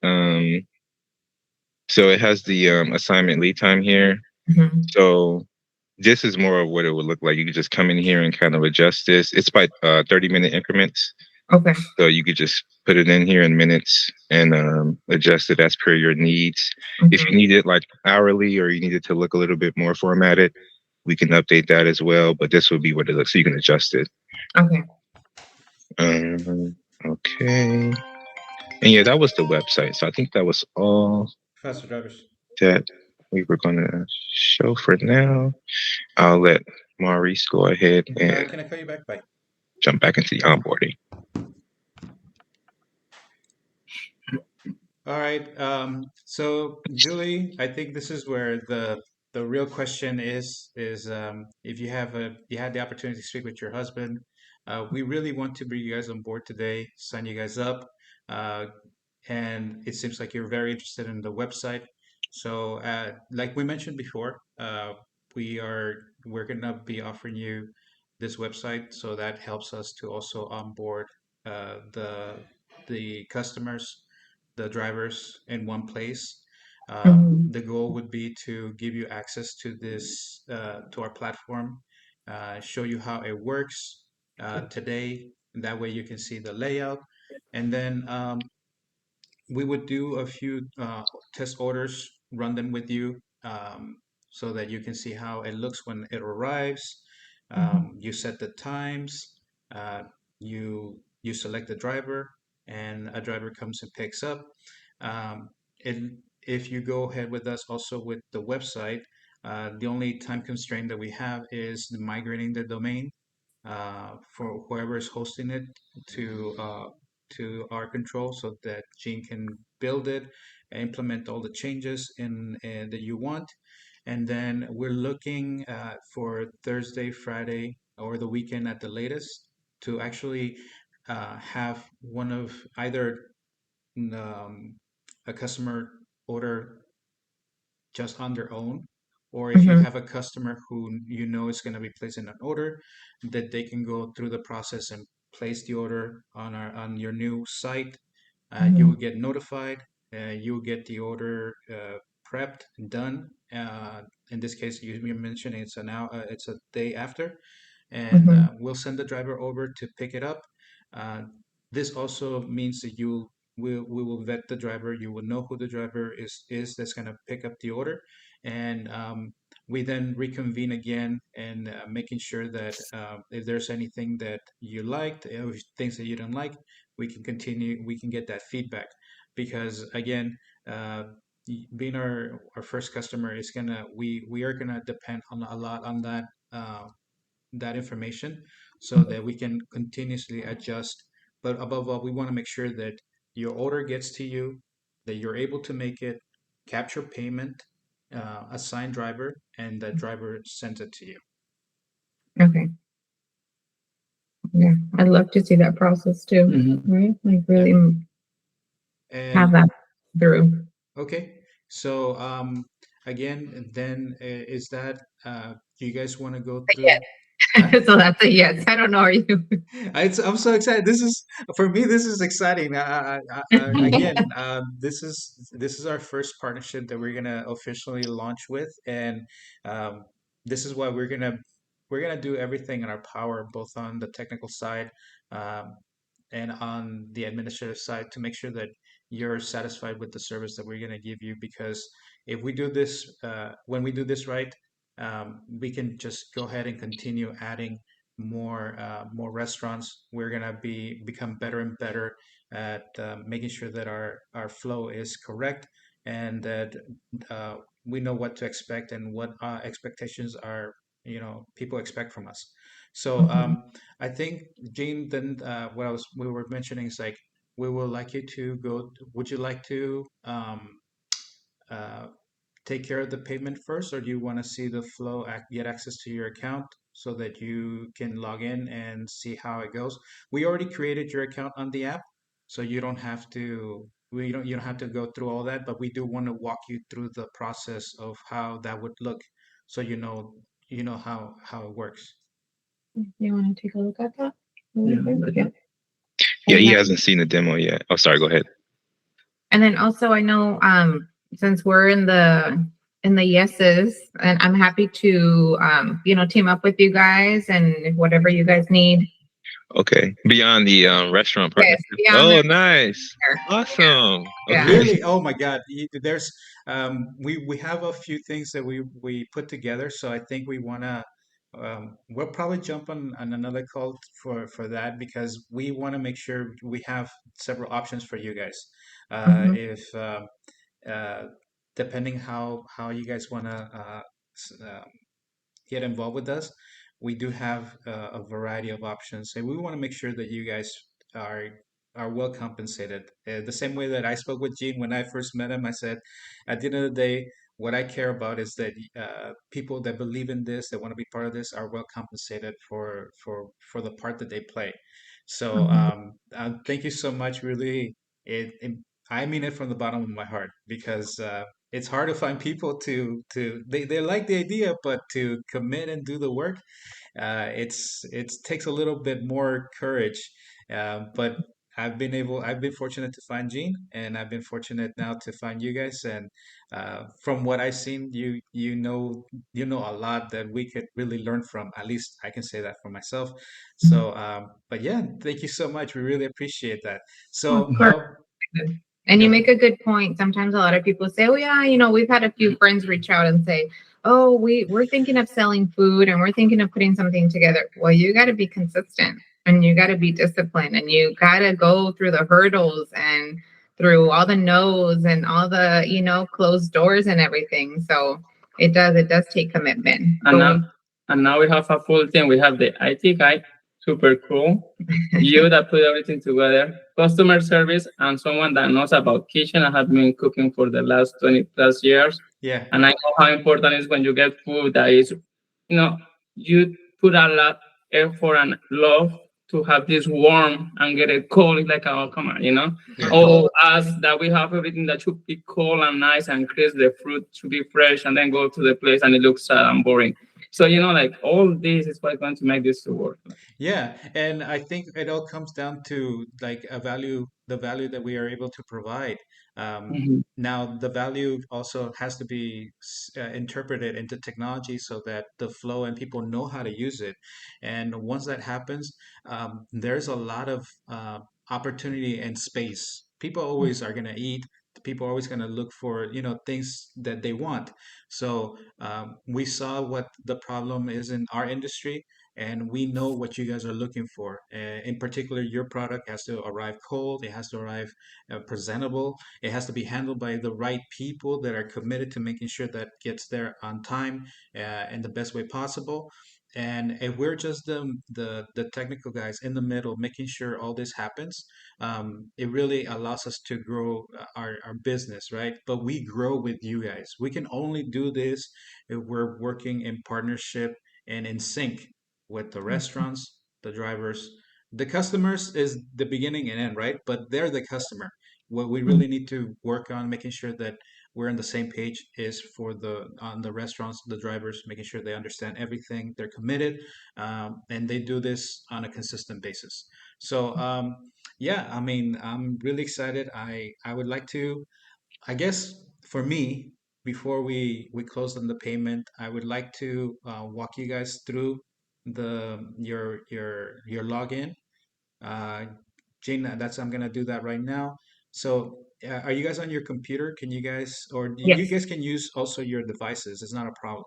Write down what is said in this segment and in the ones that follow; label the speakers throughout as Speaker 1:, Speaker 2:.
Speaker 1: Um, so it has the assignment lead time here.
Speaker 2: Mm-hmm.
Speaker 1: So this is more of what it would look like. You could just come in here and kind of adjust this. It's by 30-minute increments.
Speaker 2: Okay.
Speaker 1: So you could just put it in here in minutes and adjust it as per your needs. If you
Speaker 2: Mm-hmm.
Speaker 1: need it like hourly or you need it to look a little bit more formatted, we can update that as well. But this would be what it looks. So you can adjust it.
Speaker 2: Okay.
Speaker 1: Okay. And yeah, that was the website. So I think that was all
Speaker 3: Faster drivers.
Speaker 1: that we were going to show for now. I'll let Maurice go ahead and
Speaker 3: Can I call you back? Bye.
Speaker 1: jump back into the onboarding.
Speaker 3: All right. So Julie, I think this is where the real question is if you had the opportunity to speak with your husband, we really want to bring you guys on board today, sign you guys up, uh, and it seems like you're very interested in the website. So, like we mentioned before, we're gonna be offering you this website, so that helps us to also onboard the customers, the drivers in one place.
Speaker 2: Mm-hmm.
Speaker 3: The goal would be to give you access to this to our platform, show you how it works today. That way you can see the layout, and then we would do a few test orders, run them with you, so that you can see how it looks when it arrives. You set the times, uh, you select the driver, and a driver comes and picks up. And if you go ahead with us also with the website, the only time constraint that we have is migrating the domain for whoever is hosting it to uh, to our control, so that Gene can build it and implement all the changes in that you want. And then we're looking for Thursday, Friday, or the weekend at the latest to actually have one of either um, a customer order just on their own, or if you
Speaker 2: Mm-hmm.
Speaker 3: have a customer who you know is going to be placing an order, that they can go through the process and place the order on your new site. You
Speaker 2: Mm-hmm.
Speaker 3: will get notified. You will get the order prepped and done. In this case, you mentioned it's a day after, and
Speaker 2: Mm-hmm.
Speaker 3: we'll send the driver over to pick it up. Uh, this also means that we will vet the driver. You will know who the driver is that's going to pick up the order, and we then reconvene again and making sure that if there's anything that you liked or things that you don't like, we can continue. We can get that feedback because again. Being our first customer is gonna we are gonna depend on a lot on uh, that information so that we can continuously adjust. But above all, we want to make sure that your order gets to you, that you're able to make it, capture payment, assign driver, and that driver sends it to you.
Speaker 2: Okay. Yeah. I'd love to see that process too. Right? Like
Speaker 3: Yeah.
Speaker 2: really have
Speaker 3: And
Speaker 2: that through.
Speaker 3: okay, so again, then is that do you guys want to go through? Huh?
Speaker 2: So that's a yes. I don't know. Are you?
Speaker 3: I'm so excited. This is for me. This is exciting. Again, this is our first partnership that we're gonna officially launch with, and um, this is why we're gonna do everything in our power, both on the technical side um, and on the administrative side, to make sure that you're satisfied with the service that we're gonna give you. Because if we do this, when we do this right, we can just go ahead and continue adding more restaurants. We're gonna become better and better at making sure that our flow is correct and that uh, we know what to expect and what expectations are people expect from us. So
Speaker 2: Mhm.
Speaker 3: I think Gene, then what we were mentioning is like we would like you to go. Would you like to uh, take care of the payment first, or do you want to see the flow, get access to your account so that you can log in and see how it goes? We already created your account on the app, so you don't have to. You don't have to go through all that, but we do want to walk you through the process of how that would look, so you know how it works.
Speaker 2: You want to take a look at that? Really quick? Yeah.
Speaker 1: Yeah,
Speaker 2: And
Speaker 1: he
Speaker 2: that,
Speaker 1: hasn't seen the demo yet. Oh, sorry. Go ahead.
Speaker 2: And then also I know since we're in the yeses, and I'm happy to team up with you guys and whatever you guys need.
Speaker 1: Okay. Beyond the restaurant
Speaker 2: Yes,
Speaker 1: partnership.
Speaker 2: beyond
Speaker 1: Oh,
Speaker 2: that.
Speaker 1: nice. Awesome.
Speaker 2: Yeah.
Speaker 1: Okay.
Speaker 3: Really? Oh my God! There's we have a few things that we put together, so I think we wanna we'll probably jump on another call for that because we want to make sure we have several options for you guys.
Speaker 2: Mhm.
Speaker 3: If uh, Depending how you guys wanna get involved with us, we do have a variety of options, and we want to make sure that you guys are are well compensated. The same way that I spoke with Gene when I first met him, I said, at the end of the day, what I care about is that people that believe in this, that want to be part of this, are well compensated for the part that they play. So
Speaker 2: Mhm.
Speaker 3: thank you so much. Really, it I mean it from the bottom of my heart because it's hard to find people they like the idea, but to commit and do the work, it takes a little bit more courage. But I've been fortunate to find Gene, and I've been fortunate now to find you guys. And from what I've seen, you know a lot that we could really learn from. At least I can say that for myself. So, but yeah, thank you so much. We really appreciate that.
Speaker 2: Of
Speaker 3: So,
Speaker 2: course. And you
Speaker 3: go
Speaker 2: make a good point. Sometimes a lot of people say, "Oh yeah, we've had a few friends reach out and say, "Oh, we're thinking of selling food and we're thinking of putting something together." Well, you got to be consistent and you got to be disciplined and you got to go through the hurdles and through all the no's and all the, closed doors and everything. So it does take commitment.
Speaker 4: And now we have a full team. We have the IT guy, super cool. You that put everything together, customer service, and someone that knows about kitchen. I have been cooking for the last 20 plus years.
Speaker 3: yeah.
Speaker 4: And I know how important it is when you get food that is, you put a lot effort and love to have this warm and get it cold. It's like, oh, come on,
Speaker 3: Yeah.
Speaker 4: Oh, us that we have everything that should be cold and nice and crisp, the fruit should be fresh, and then go to the place and it looks sad and boring. So, like all this is what's going to make this to work.
Speaker 3: Yeah, and I think it all comes down to like the value that we are able to provide.
Speaker 4: Mhm.
Speaker 3: Now, the value also has to be interpreted into technology so that the flow and people know how to use it. And once that happens, there's a lot of opportunity and space. People always are going to eat. People are always going to look for, things that they want. So we saw what the problem is in our industry, and we know what you guys are looking for. In particular, your product has to arrive cold, it has to arrive presentable, it has to be handled by the right people that are committed to making sure that gets there on time in the best way possible. And if we're just the technical guys in the middle, making sure all this happens, it really allows us to grow our business, right? But we grow with you guys. We can only do this if we're working in partnership and in sync with the restaurants, the drivers. The customers is the beginning and end, right? But they're the customer. What we really need to work on making sure that we're on the same page is for the on the restaurants, the drivers, making sure they understand everything, they're committed, and they do this on a consistent basis. So yeah, I mean, I'm really excited. I would like to, I guess for me, before we close on the payment, I would like to walk you guys through your login. Uh, Jane, I'm gonna do that right now. So, are you guys on your computer? Can you guys, or you
Speaker 2: Yes.
Speaker 3: guys can use also your devices? It's not a problem.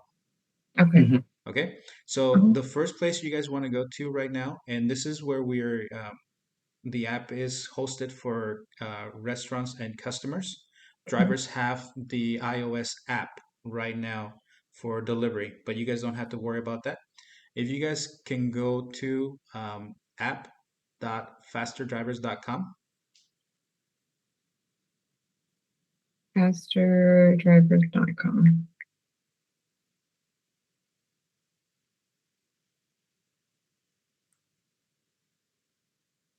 Speaker 2: Okay.
Speaker 4: Mhm.
Speaker 3: Okay. So
Speaker 2: Mhm.
Speaker 3: the first place you guys want to go to right now, and this is where the app is hosted for restaurants and customers. Drivers have the iOS app right now for delivery, but you guys don't have to worry about that. If you guys can go to app.fasterdrivers.com.
Speaker 2: Fasterdrivers.com.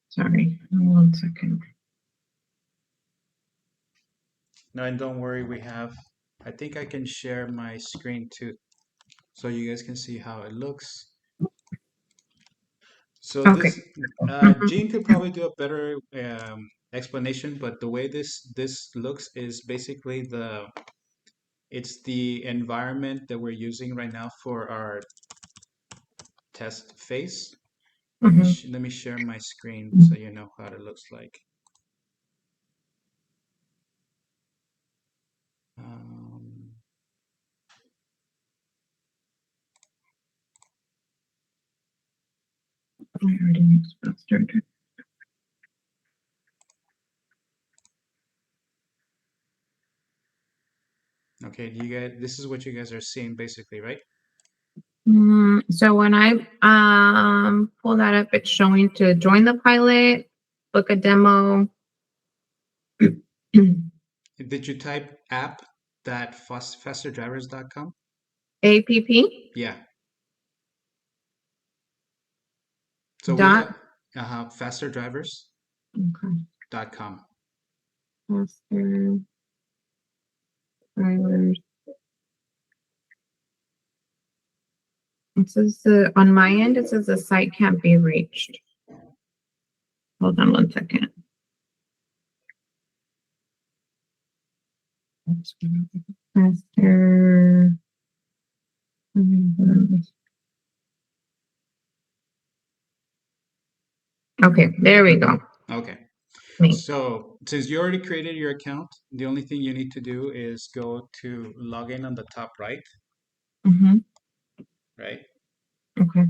Speaker 2: Sorry, 1 second.
Speaker 3: No, and don't worry, I think I can share my screen too, so you guys can see how it looks. So
Speaker 2: Okay.
Speaker 3: this, Gene could probably do a better explanation, but the way this looks is basically it's the environment that we're using right now for our test phase. Let me share my screen so you know how it looks like.
Speaker 2: I already mixed mustard.
Speaker 3: Okay, this is what you guys are seeing basically, right?
Speaker 2: So when I pull that up, it's showing to join the pilot, book a demo.
Speaker 3: Did you type app.fasterdrivers.com?
Speaker 2: APP
Speaker 3: Yeah. So we
Speaker 2: dot
Speaker 3: have fasterdrivers.com.
Speaker 2: faster drivers. It says on my end, it says the site can't be reached. Hold on one second. Faster. Okay, there we go.
Speaker 3: Okay.
Speaker 2: Me.
Speaker 3: So since you already created your account, the only thing you need to do is go to login on the top right, right?
Speaker 2: Okay.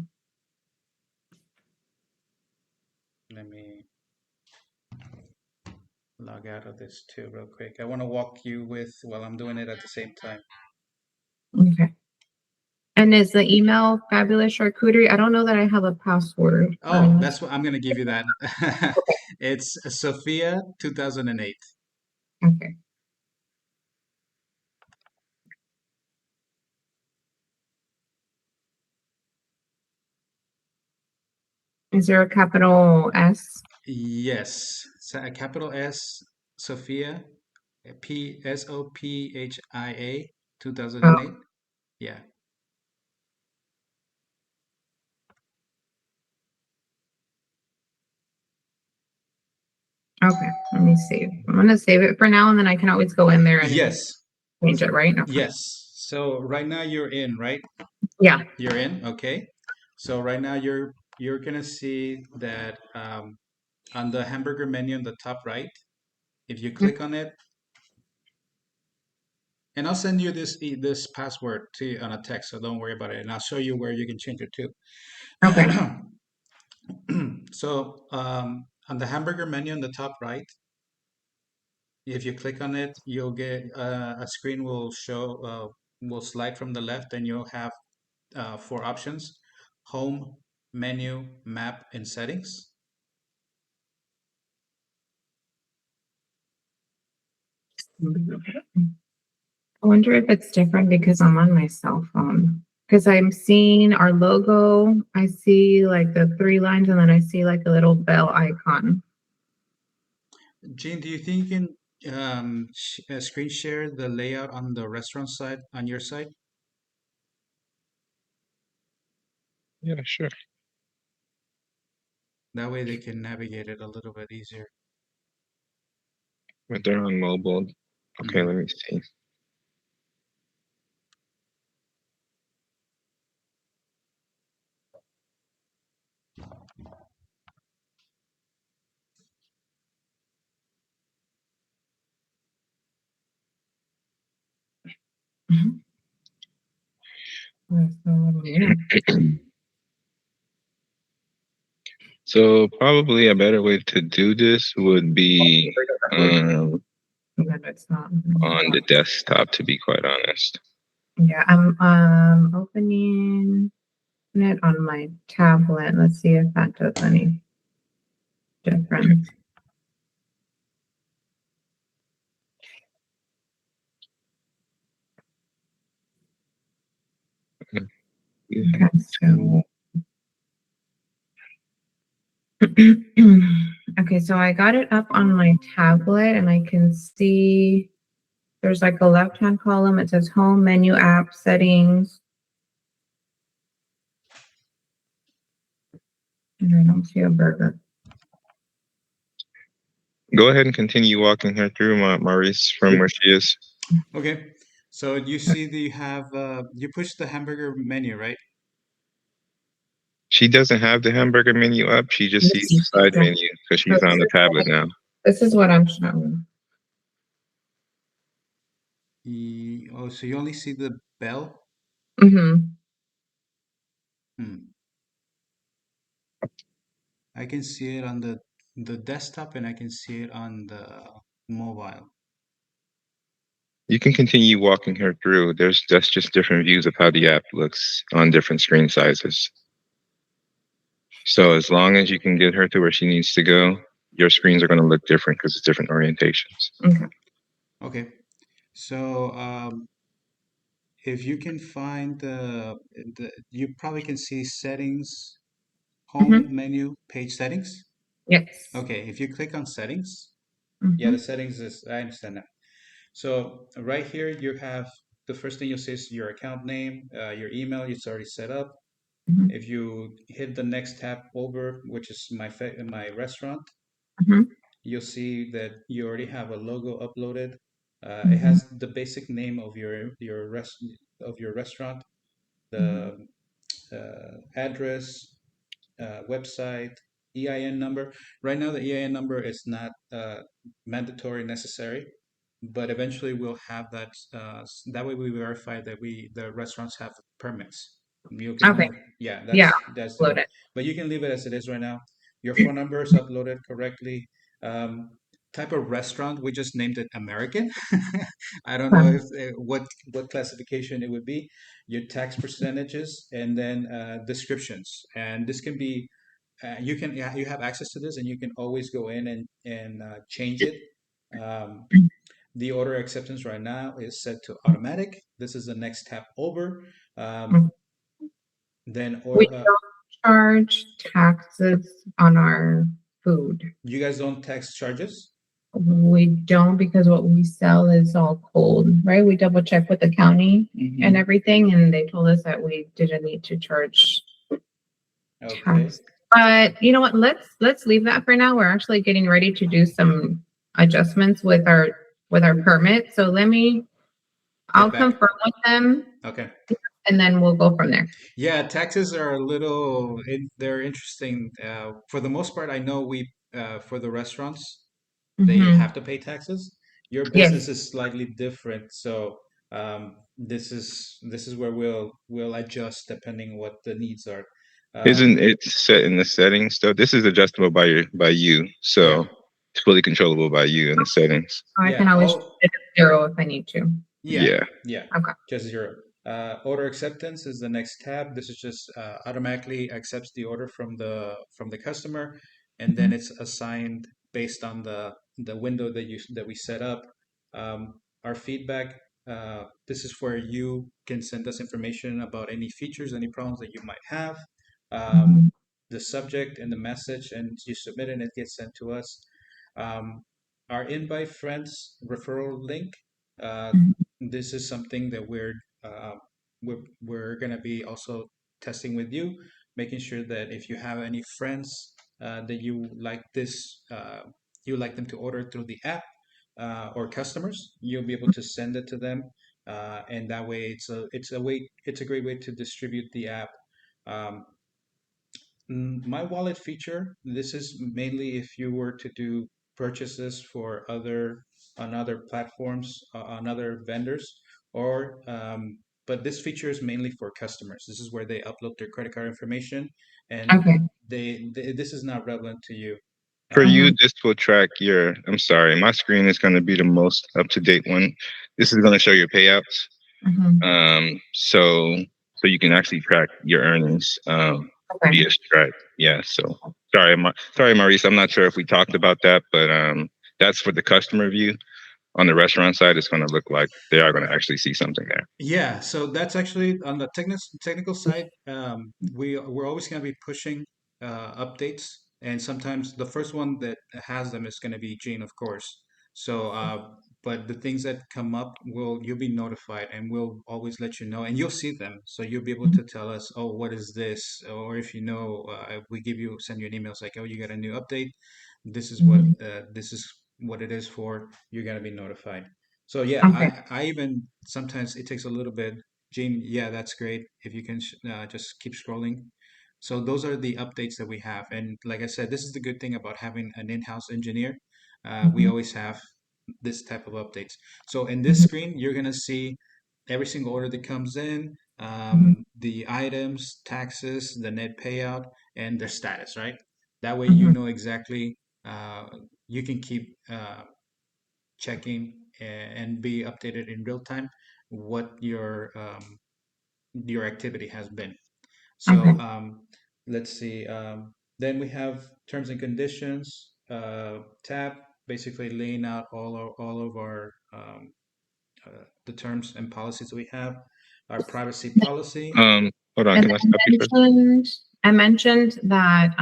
Speaker 3: Let me log out of this too real quick. I want to walk you with while I'm doing it at the same time.
Speaker 2: Okay. And is the email Fabulous Charcuterie? I don't know that I have a password.
Speaker 3: Oh, that's what I'm going to give you that. It's Sophia 2008.
Speaker 2: Okay. Is there a capital S?
Speaker 3: Yes. So a capital S, Sophia, Sophia 2008. Yeah.
Speaker 2: Okay, let me save. I'm gonna save it for now, and then I can always go in there and
Speaker 3: Yes.
Speaker 2: change it, right? Okay.
Speaker 3: Yes. So right now you're in, right?
Speaker 2: Yeah.
Speaker 3: You're in, okay. So right now you're gonna see that on the hamburger menu on the top right, if you click on it, and I'll send you this password to on a text, so don't worry about it, and I'll show you where you can change it to.
Speaker 2: Okay.
Speaker 3: So on the hamburger menu on the top right, if you click on it, you'll get a screen will slide from the left, and you'll have 4 options: home, menu, map, and settings.
Speaker 2: I wonder if it's different because I'm on my cell phone. Because I'm seeing our logo, I see like the 3 lines, and then I see like a little bell icon.
Speaker 3: Gene, do you think you can screen share the layout on the restaurant side on your side?
Speaker 1: Yeah, sure.
Speaker 3: That way they can navigate it a little bit easier.
Speaker 1: But they're on mobile. Okay, let me see. So probably a better way to do this would be on the desktop, to be quite honest.
Speaker 2: Yeah, I'm opening it on my tablet. Let's see if that does any difference. Okay, so okay, so I got it up on my tablet, and I can see there's like a left-hand column. It says home, menu, app, settings. And I don't see a burger.
Speaker 1: Go ahead and continue walking her through, Maurice, from where she is.
Speaker 3: Okay. So you see that you have you push the hamburger menu, right?
Speaker 1: She doesn't have the hamburger menu up. She just sees
Speaker 2: Yes.
Speaker 1: the side menu because
Speaker 2: So
Speaker 1: she's on the tablet now.
Speaker 2: this is what I'm showing.
Speaker 3: Oh, so you only see the bell?
Speaker 2: Mm-hmm.
Speaker 3: Hmm. I can see it on the desktop and I can see it on the mobile.
Speaker 1: You can continue walking her through. That's just different views of how the app looks on different screen sizes. So as long as you can get her to where she needs to go, your screens are going to look different because it's different orientations.
Speaker 2: Okay.
Speaker 3: Okay. So if you can find the you probably can see settings, home
Speaker 2: Mm-hmm.
Speaker 3: menu, page settings.
Speaker 2: Yes.
Speaker 3: Okay, if you click on settings, yeah,
Speaker 2: Mm-hmm.
Speaker 3: the settings is I understand that. So right here you have the first thing you'll see is your account name, your email, it's already set up.
Speaker 2: Mm-hmm.
Speaker 3: If you hit the next tab over, which is my restaurant,
Speaker 2: Mm-hmm.
Speaker 3: you'll see that you already have a logo uploaded. It
Speaker 2: Mm-hmm.
Speaker 3: has the basic name of your restaurant, the address, website, EIN number. Right now, the EIN number is not mandatory necessary, but eventually we'll have that. That way, we verify that the restaurants have permits. You can
Speaker 2: Okay.
Speaker 3: only, yeah,
Speaker 2: Yeah.
Speaker 3: that's
Speaker 2: Upload
Speaker 3: the,
Speaker 2: it.
Speaker 3: but you can leave it as it is right now. Your phone number is uploaded correctly. Um, Type of restaurant, we just named it American. I don't know if what classification it would be. Your tax percentages and then descriptions, and this can be you can yeah, you have access to this and you can always go in and change it. um, the order acceptance right now is set to automatic. This is the next tab over.
Speaker 2: Mhm.
Speaker 3: Then
Speaker 2: We
Speaker 3: or
Speaker 2: don't charge taxes on our food.
Speaker 3: You guys don't tax charges.
Speaker 2: We don't because what we sell is all cold, right? We double check with the county and everything, and they told us that we didn't need to charge
Speaker 3: Okay,
Speaker 2: tax. But you know what? Let's leave that for now. We're actually getting ready to do some adjustments with our permit. So I'll
Speaker 3: get back.
Speaker 2: confirm with them
Speaker 3: Okay.
Speaker 2: and then we'll go from there.
Speaker 3: Yeah, taxes are a little, they're interesting. For the most part, I know for the restaurants, they
Speaker 2: Hmm.
Speaker 3: have to pay taxes. Your business
Speaker 2: Yes.
Speaker 3: is slightly different, so this is where we'll adjust depending what the needs are.
Speaker 1: Isn't
Speaker 3: Um,
Speaker 1: it set in the settings though? This is adjustable by you,
Speaker 3: yeah,
Speaker 1: so it's fully controllable by you in the settings.
Speaker 2: I
Speaker 3: yeah.
Speaker 2: can always change
Speaker 3: Oh,
Speaker 2: it to 0 if I need to.
Speaker 3: yeah,
Speaker 1: Yeah.
Speaker 3: yeah,
Speaker 2: Okay.
Speaker 3: just zero. Order acceptance is the next tab. This is just automatically accepts the order from the customer, and then
Speaker 2: Mhm.
Speaker 3: it's assigned based on the window that we set up. Our feedback. This is where you can send us information about any features, any problems that you might have. Um,
Speaker 2: Mhm.
Speaker 3: the subject and the message, and you submit it, and it gets sent to us. Um, our invite friends referral link. Uh,
Speaker 2: Mhm.
Speaker 3: this is something that uh, we're gonna be also testing with you, making sure that if you have any friends that you like them to order through the app or customers, you'll be able to send it to them, and that way it's a great way to distribute the app. Um, My wallet feature, this is mainly if you were to do purchases for on other platforms, on other vendors, or but this feature is mainly for customers. This is where they upload their credit card information, and
Speaker 2: Okay.
Speaker 3: this is not relevant to you.
Speaker 1: For you,
Speaker 2: Mhm.
Speaker 3: Um,
Speaker 1: this will track your. I'm sorry, my screen is going to be the most up to date one. This is going to show your payouts.
Speaker 2: Mhm.
Speaker 1: So you can actually track your earnings
Speaker 2: Okay.
Speaker 1: via Stripe. Yeah. So sorry, sorry, Maurice. I'm not sure if we talked about that, but that's for the customer view. On the restaurant side, it's going to look like they are going to actually see something there.
Speaker 3: Yeah, so that's actually on the technical side. We're always going to be pushing updates, and sometimes the first one that has them is going to be Gene, of course. So, but the things that come up, you'll be notified, and we'll always let you know, and you'll see them. So you'll be able to tell us, oh, what is this? Or if you know, we send you an email, it's like, oh, you got a new update. this is what it is for. You're gonna be notified. So yeah,
Speaker 2: Okay.
Speaker 3: I even sometimes it takes a little bit. Gene, yeah, that's great. If you can just keep scrolling. So those are the updates that we have. And like I said, this is the good thing about having an in-house engineer. We
Speaker 2: Mhm,
Speaker 3: always have this type of updates. So in this
Speaker 2: mhm,
Speaker 3: screen, you're gonna see every single order that comes in,
Speaker 2: mhm,
Speaker 3: the items, taxes, the net payout, and their status, right? That way you
Speaker 2: mhm.
Speaker 3: know exactly, uh, you can keep checking and be updated in real time what your activity has been. So
Speaker 2: Okay.
Speaker 3: let's see. Then we have terms and conditions tab, basically laying out all of our the terms and policies we have, our privacy policy.
Speaker 1: Hold on,
Speaker 2: And
Speaker 1: can I
Speaker 2: then
Speaker 1: stop you for?
Speaker 2: I mentioned that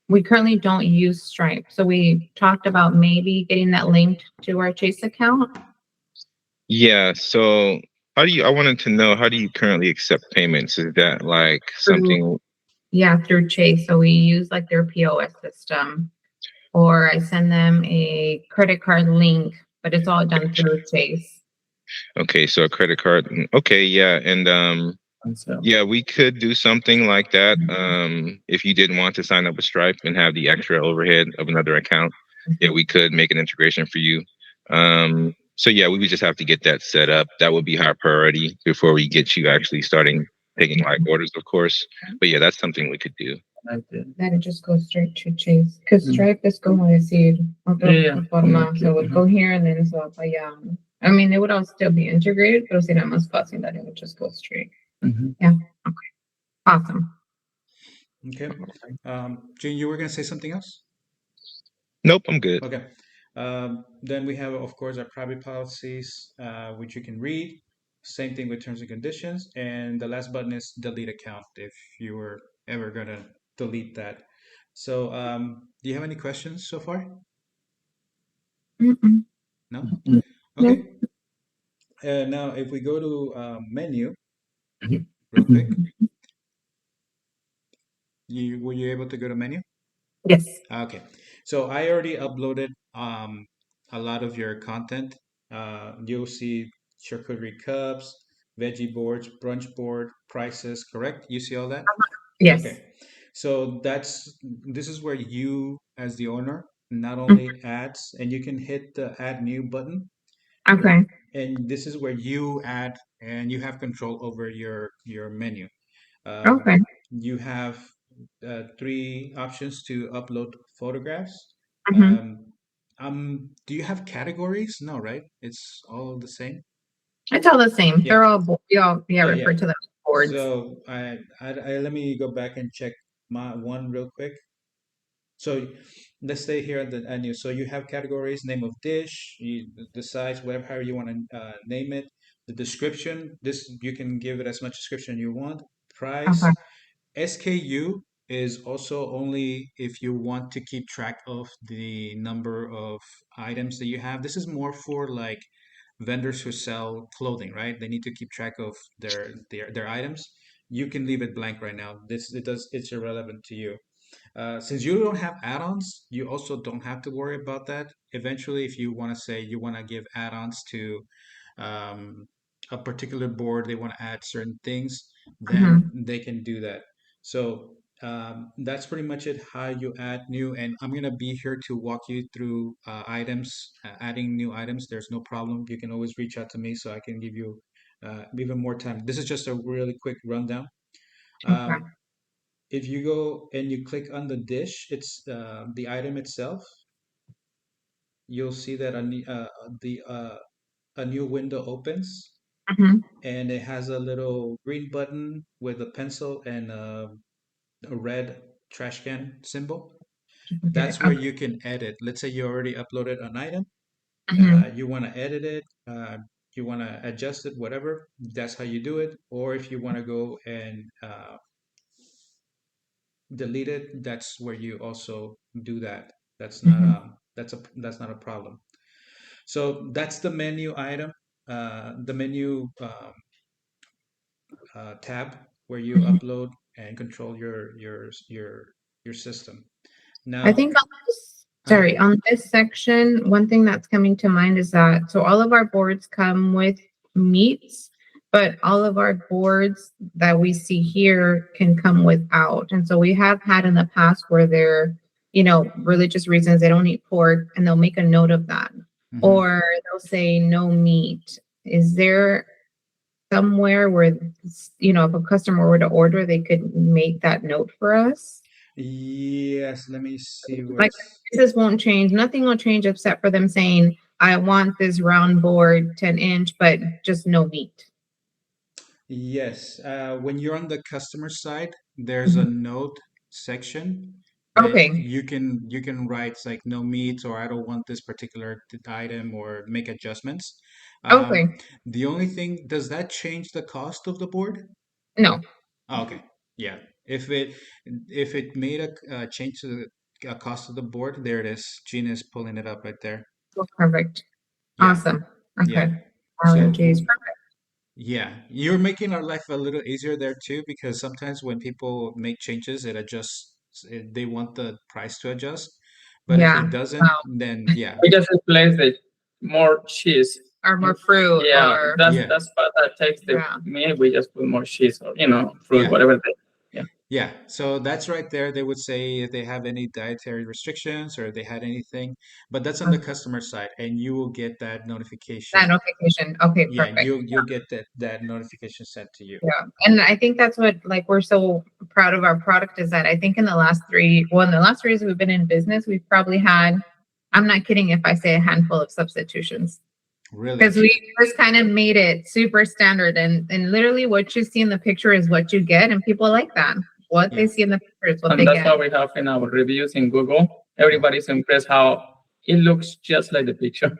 Speaker 2: we currently don't use Stripe. So we talked about maybe getting that linked to our Chase account
Speaker 1: Yeah. So, I wanted to know, how do you currently accept payments? Is that like
Speaker 2: through,
Speaker 1: something?
Speaker 2: yeah, through Chase. So we use like their POS system, or I send them a credit card link, but it's all done through Chase.
Speaker 1: Okay, so a credit card. Okay, yeah, and
Speaker 4: And so,
Speaker 1: yeah, we could do something like that. If you didn't want to sign up with Stripe and have the extra overhead of another account, yeah,
Speaker 2: Mhm.
Speaker 1: we could make an integration for you. So yeah, we would just have to get that set up. That would be high priority before we get you actually starting taking like orders, of course. But yeah, that's something we could do.
Speaker 4: like the,
Speaker 2: That it just goes straight to Chase. Because
Speaker 4: Mm.
Speaker 2: Stripe es como decir otra
Speaker 4: Yeah, yeah.
Speaker 2: forma.
Speaker 4: Okay.
Speaker 2: So it would go here and then se va para allá. I mean, it would all still be integrated, pero sería más fácil that it would just go straight.
Speaker 4: Mhm.
Speaker 2: Yeah. Okay. Awesome.
Speaker 3: Okay. Gene, you were going to say something else?
Speaker 1: Nope, I'm good.
Speaker 3: Okay. Then we have, of course, our private policies, which you can read. Same thing with terms and conditions. And the last button is delete account if you were ever going to delete that. So, do you have any questions so far?
Speaker 2: Mm-mm.
Speaker 3: No?
Speaker 4: Mm.
Speaker 2: No.
Speaker 3: Okay. Now, if we go to menu
Speaker 4: Mhm.
Speaker 3: real quick, were you able to go to menu?
Speaker 2: Yes.
Speaker 3: Okay, so I already uploaded a lot of your content. You'll see charcuterie cups, veggie boards, brunch board, prices, correct? You see all that?
Speaker 2: Yes.
Speaker 3: Okay, so this is where you, as the owner, not
Speaker 2: Mm.
Speaker 3: only adds, and you can hit the add new button,
Speaker 2: Okay.
Speaker 3: and this is where you add and you have control over your menu. Um,
Speaker 2: Okay.
Speaker 3: you have three options to upload photographs.
Speaker 2: Mm-hmm.
Speaker 3: Do you have categories? No, right? It's all the same.
Speaker 2: It's all the same.
Speaker 3: Yeah,
Speaker 2: They're all, we all, yeah,
Speaker 3: yeah, yeah.
Speaker 2: refer to them as boards.
Speaker 3: So I let me go back and check my one real quick. So let's stay here at the menu. So you have categories: name of dish, the size, whatever however you want to name it. The description. This you can give it as much description you want. Price.
Speaker 2: Okay.
Speaker 3: SKU is also only if you want to keep track of the number of items that you have. This is more for like vendors who sell clothing, right? They need to keep track of their items. You can leave it blank right now. It's irrelevant to you. Since you don't have add-ons, you also don't have to worry about that. Eventually, if you want to say you want to give add-ons to um, a particular board, they want to add certain things, then
Speaker 2: Mm-hmm.
Speaker 3: they can do that. So that's pretty much it, how you add new. And I'm going to be here to walk you through items, adding new items. There's no problem. You can always reach out to me so I can give you even more time. This is just a really quick rundown.
Speaker 2: Okay.
Speaker 3: Um, if you go and you click on the dish, it's the item itself. You'll see that a new window opens,
Speaker 2: Mm-hmm.
Speaker 3: and it has a little green button with a pencil and a red trash can symbol.
Speaker 2: Okay.
Speaker 3: That's where you can edit. Let's say you already uploaded an item,
Speaker 2: Mm-hmm.
Speaker 3: you want to edit it, you want to adjust it, whatever. That's how you do it. Or if you want to go and delete it, that's where you also do that.
Speaker 2: Mm-hmm.
Speaker 3: That's not a problem. So that's the menu item, the menu tab where you
Speaker 2: Mm-hmm.
Speaker 3: upload and control your system. Now,
Speaker 2: I think on this,
Speaker 3: uh,
Speaker 2: on this section, one thing that's coming to mind is that so all of our boards come with meats, but all of our boards that we see here can come without. And so we have had in the past where they're, religious reasons they don't eat pork and they'll make a note of that.
Speaker 3: mhm.
Speaker 2: Or they'll say no meat. Is there somewhere where, if a customer were to order, they could make that note for us?
Speaker 3: Yes, let me see
Speaker 2: Like
Speaker 3: what's.
Speaker 2: this won't change. Nothing will change except for them saying, I want this round board 10-inch, but just no meat.
Speaker 3: Yes, when you're on the customer side, there's a
Speaker 2: Mhm.
Speaker 3: note section that
Speaker 2: Okay.
Speaker 3: you can write it's like no meat or I don't want this particular item or make adjustments.
Speaker 2: Okay.
Speaker 3: The only thing, does that change the cost of the board?
Speaker 2: No.
Speaker 3: Oh, okay, yeah. If it made a change to the cost of the board, there it is. Gina is pulling it up right there.
Speaker 2: Oh, perfect.
Speaker 3: Yeah,
Speaker 2: Awesome.
Speaker 3: yeah.
Speaker 2: Okay.
Speaker 3: So
Speaker 2: Allergies. Perfect.
Speaker 3: yeah, you're making our life a little easier there too, because sometimes when people make changes, it adjusts. They want the price to adjust, but if
Speaker 2: Yeah.
Speaker 3: it doesn't, then yeah,
Speaker 4: We just replace the more cheese.
Speaker 2: Or more fruit
Speaker 4: Yeah,
Speaker 2: or
Speaker 3: yeah,
Speaker 4: that's part that takes the
Speaker 2: yeah.
Speaker 4: meat. We just put more cheese or fruit,
Speaker 3: yeah,
Speaker 4: whatever. Yeah.
Speaker 3: yeah. So that's right there. They would say if they have any dietary restrictions or if they had anything, but that's on the
Speaker 2: Okay.
Speaker 3: customer side, and you will get that
Speaker 2: That
Speaker 3: notification.
Speaker 2: notification. Okay,
Speaker 3: Yeah,
Speaker 2: perfect.
Speaker 3: you'll get that notification sent to you.
Speaker 2: Yeah. And I think that's what like we're so proud of our product is that I think in the last in the last 3 years we've been in business, we've probably had, I'm not kidding if I say a handful of substitutions. Because
Speaker 3: Really?
Speaker 2: we just kind of made it super standard and literally what you see in the picture is what you get, and people like that. What they
Speaker 3: Yeah.
Speaker 2: see in the picture is what
Speaker 4: And
Speaker 2: they
Speaker 4: that's
Speaker 2: get.
Speaker 4: what we have in our reviews in Google. Everybody's impressed how it looks just like the picture.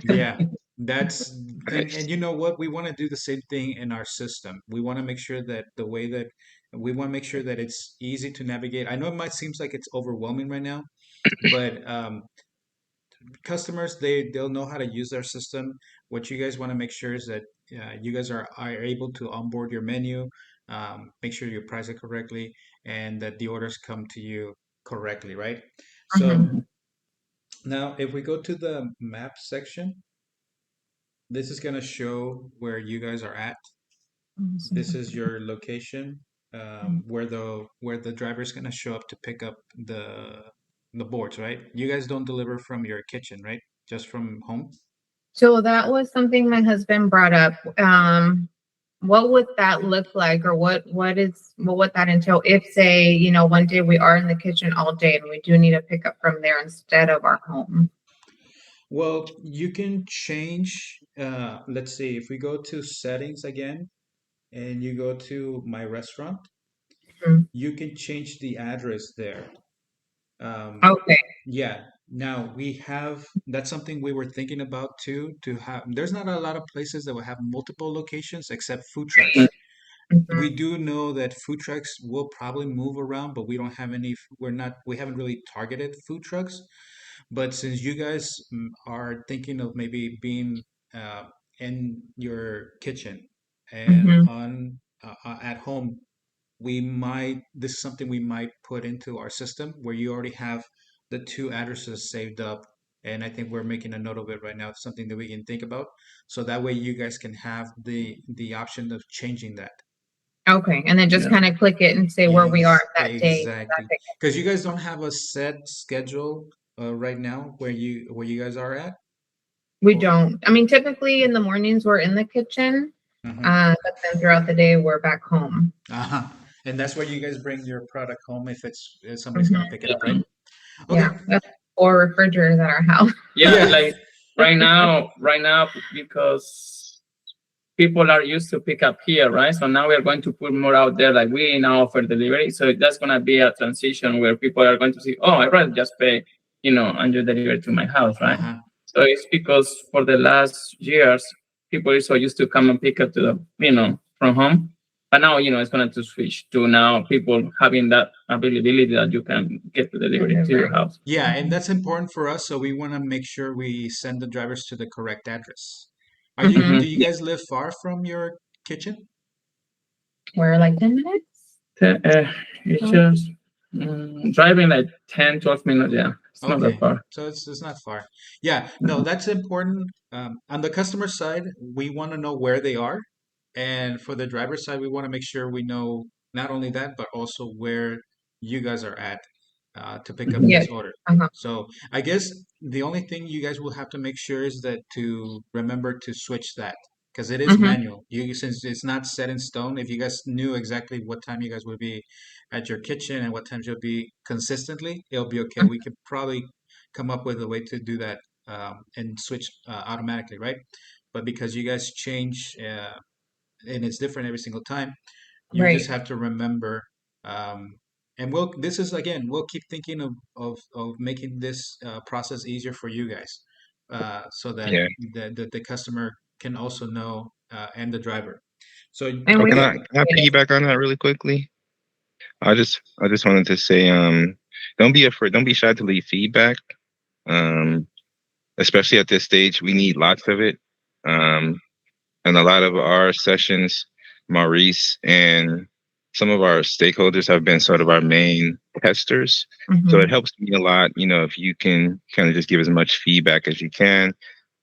Speaker 3: Yeah, that's and you know what? We want to do the same thing in our system. We want to make sure that the way that we want to make sure that it's easy to navigate. I know it might seems like it's overwhelming right now, but customers they'll know how to use our system. What you guys want to make sure is that you guys are able to onboard your menu, make sure you price it correctly, and that the orders come to you correctly, right? So
Speaker 2: Mhm.
Speaker 4: Mhm.
Speaker 3: now if we go to the map section. This is going to show where you guys are at. This is your location, where the driver is going to show up to pick up the boards, right? You guys don't deliver from your kitchen, right? Just from home?
Speaker 2: So that was something my husband brought up. What would that look like, or what would that entail if, say, one day we are in the kitchen all day and we do need to pick up from there instead of our home?
Speaker 3: Well, you can change, let's see, if we go to settings again and you go to my restaurant,
Speaker 2: Mhm.
Speaker 3: you can change the address there. Um,
Speaker 2: Okay.
Speaker 3: yeah. Now we have that's something we were thinking about too, to have there's not a lot of places that will have multiple locations except food trucks. We
Speaker 2: Mhm.
Speaker 3: do know that food trucks will probably move around, but we don't have any, we haven't really targeted food trucks. But since you guys are thinking of maybe being uh, in your kitchen and
Speaker 2: Mhm.
Speaker 3: at home, this is something we might put into our system where you already have the two addresses saved up. And I think we're making a note of it right now. It's something that we can think about. So that way you guys can have the option of changing that.
Speaker 2: Okay. And then just
Speaker 4: Yeah.
Speaker 2: kind of click it and say where we are that day.
Speaker 3: Exactly. Because you guys don't have a set schedule right now where you guys are at?
Speaker 2: We
Speaker 3: Or
Speaker 2: don't. I mean, typically in the mornings we're in the kitchen,
Speaker 3: Mhm.
Speaker 2: but then throughout the day we're back home.
Speaker 3: Uh-huh. And that's where you guys bring your product home if somebody's gonna
Speaker 2: Mhm.
Speaker 3: pick it up, right?
Speaker 2: Yeah.
Speaker 3: Okay.
Speaker 2: Or refrigerators at our house.
Speaker 4: Yeah,
Speaker 3: Yeah.
Speaker 4: like right now, because people are used to pick up here, right? So now we're going to put more out there, like we now offer delivery. So that's gonna be a transition where people are going to see, oh, I'd rather just pay, and you deliver to my house, right?
Speaker 3: Uh-huh.
Speaker 4: So it's because for the last years, people are so used to come and pick up from home. But now, it's going to switch to now people having that availability that you can get the delivery to your house.
Speaker 3: Yeah, and that's important for us, so we want to make sure we send the drivers to the correct address.
Speaker 2: Mhm.
Speaker 3: Do you guys live far from your kitchen?
Speaker 2: We're like 10 minutes.
Speaker 4: Uh, it's just Driving like 10, 12 minutes. Yeah, it's not that
Speaker 3: Okay,
Speaker 4: far.
Speaker 3: so it's not far. Yeah, no, that's important. On the customer side, we want to know where they are, and for the driver side, we want to make sure we know not only that, but also where you guys are at to pick up
Speaker 4: Mhm.
Speaker 3: this
Speaker 2: Yes.
Speaker 3: order.
Speaker 2: Uh-huh.
Speaker 3: So I guess the only thing you guys will have to make sure is that to remember to switch that because it is
Speaker 2: Hmm.
Speaker 3: manual. You since it's not set in stone. If you guys knew exactly what time you guys would be at your kitchen and what times you'll be consistently, it'll be okay. We could probably come up with a way to do that and switch automatically, right? But because you guys change and it's different every single time, you just
Speaker 2: Right.
Speaker 3: have to remember. Um, and we'll this is again we'll keep thinking of making this process easier for you guys, so that
Speaker 1: Yeah.
Speaker 3: the customer can also know and the driver. So
Speaker 2: And
Speaker 1: Oh,
Speaker 2: we
Speaker 1: can I
Speaker 2: appreciate it.
Speaker 1: piggyback on that really quickly? I just wanted to say, don't be afraid, don't be shy to leave feedback. Um, Especially at this stage, we need lots of it. Um, and a lot of our sessions, Maurice and some of our stakeholders have been sort of our main testers. So it
Speaker 2: Hmm.
Speaker 1: helps me a lot, if you can kind of just give as much feedback as you can.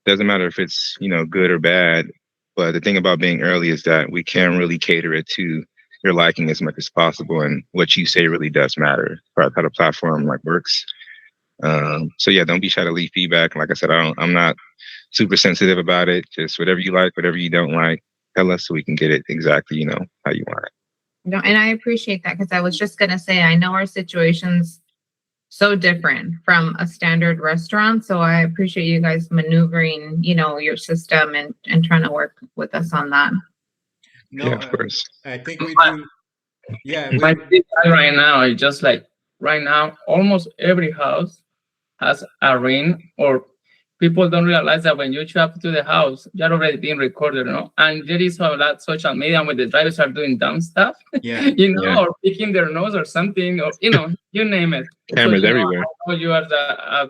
Speaker 1: Doesn't matter if it's, good or bad. But the thing about being early is that we can really cater it to your liking as much as possible. And what you say really does matter for how the platform like works. So yeah, don't be shy to leave feedback. Like I said, I'm not super sensitive about it. Just whatever you like, whatever you don't like, tell us so we can get it exactly, how you want it.
Speaker 2: No, and I appreciate that because I was just gonna say I know our situation's so different from a standard restaurant. So I appreciate you guys maneuvering, your system and trying to work with us on that.
Speaker 3: no,
Speaker 1: Yeah, of course.
Speaker 3: I think we do. Yeah,
Speaker 4: My
Speaker 3: we
Speaker 4: feedback right now is just like right now, almost every house has a ring, or people don't realize that when you show up to the house, you're already being recorded, And there is a lot social media where the drivers are doing dumb stuff,
Speaker 3: yeah.
Speaker 1: Yeah,
Speaker 4: or picking their nose or something, or you name it. So
Speaker 1: cameras everywhere.
Speaker 4: I know you are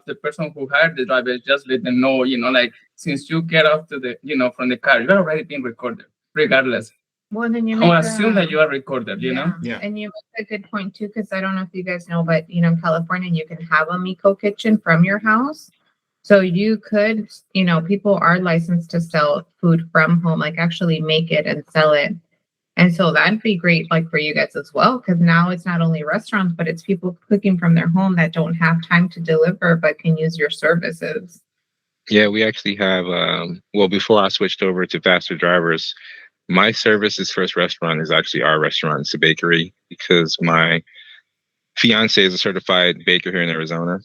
Speaker 4: the person who hired the driver. Just let them know, like since you get off to the, from the car, you're already being recorded, regardless.
Speaker 2: Well, then you
Speaker 4: Or
Speaker 2: make
Speaker 4: assume that you are recorded.
Speaker 3: Yeah.
Speaker 2: and you make a good point too, because I don't know if you guys know, but in California, you can have a Miko kitchen from your house. So you could, people are licensed to sell food from home, like actually make it and sell it. And so that'd be great, like for you guys as well, because now it's not only restaurants, but it's people cooking from their home that don't have time to deliver, but can use your services.
Speaker 1: Yeah, we actually have, well, before I switched over to faster drivers, my services first restaurant is actually our restaurant. It's a bakery because my fiance is a certified baker here in Arizona.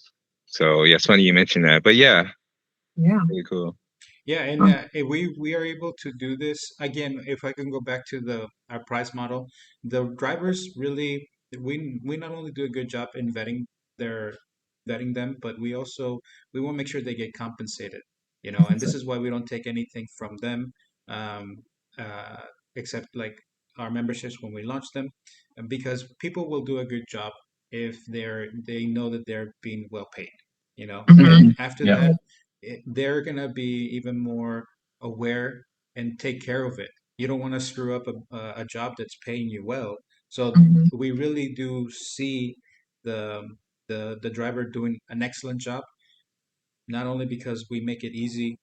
Speaker 1: So yeah, it's funny you mentioned that. But yeah,
Speaker 2: Yeah.
Speaker 1: really cool.
Speaker 3: Yeah, and
Speaker 2: Oh,
Speaker 3: we are able to do this again. If I can go back to the our price model, the drivers really we not only do a good job in their vetting them, but we want to make sure they get compensated. And this is why we don't take anything from them, um, uh, except like our memberships when we launch them, and because people will do a good job if they know that they're being well paid. And
Speaker 2: mhm.
Speaker 3: after
Speaker 4: Yeah.
Speaker 3: that they're gonna be even more aware and take care of it. You don't want to screw up a job that's paying you well. So
Speaker 2: Mhm.
Speaker 3: we really do see the the driver doing an excellent job, not only because we make it easy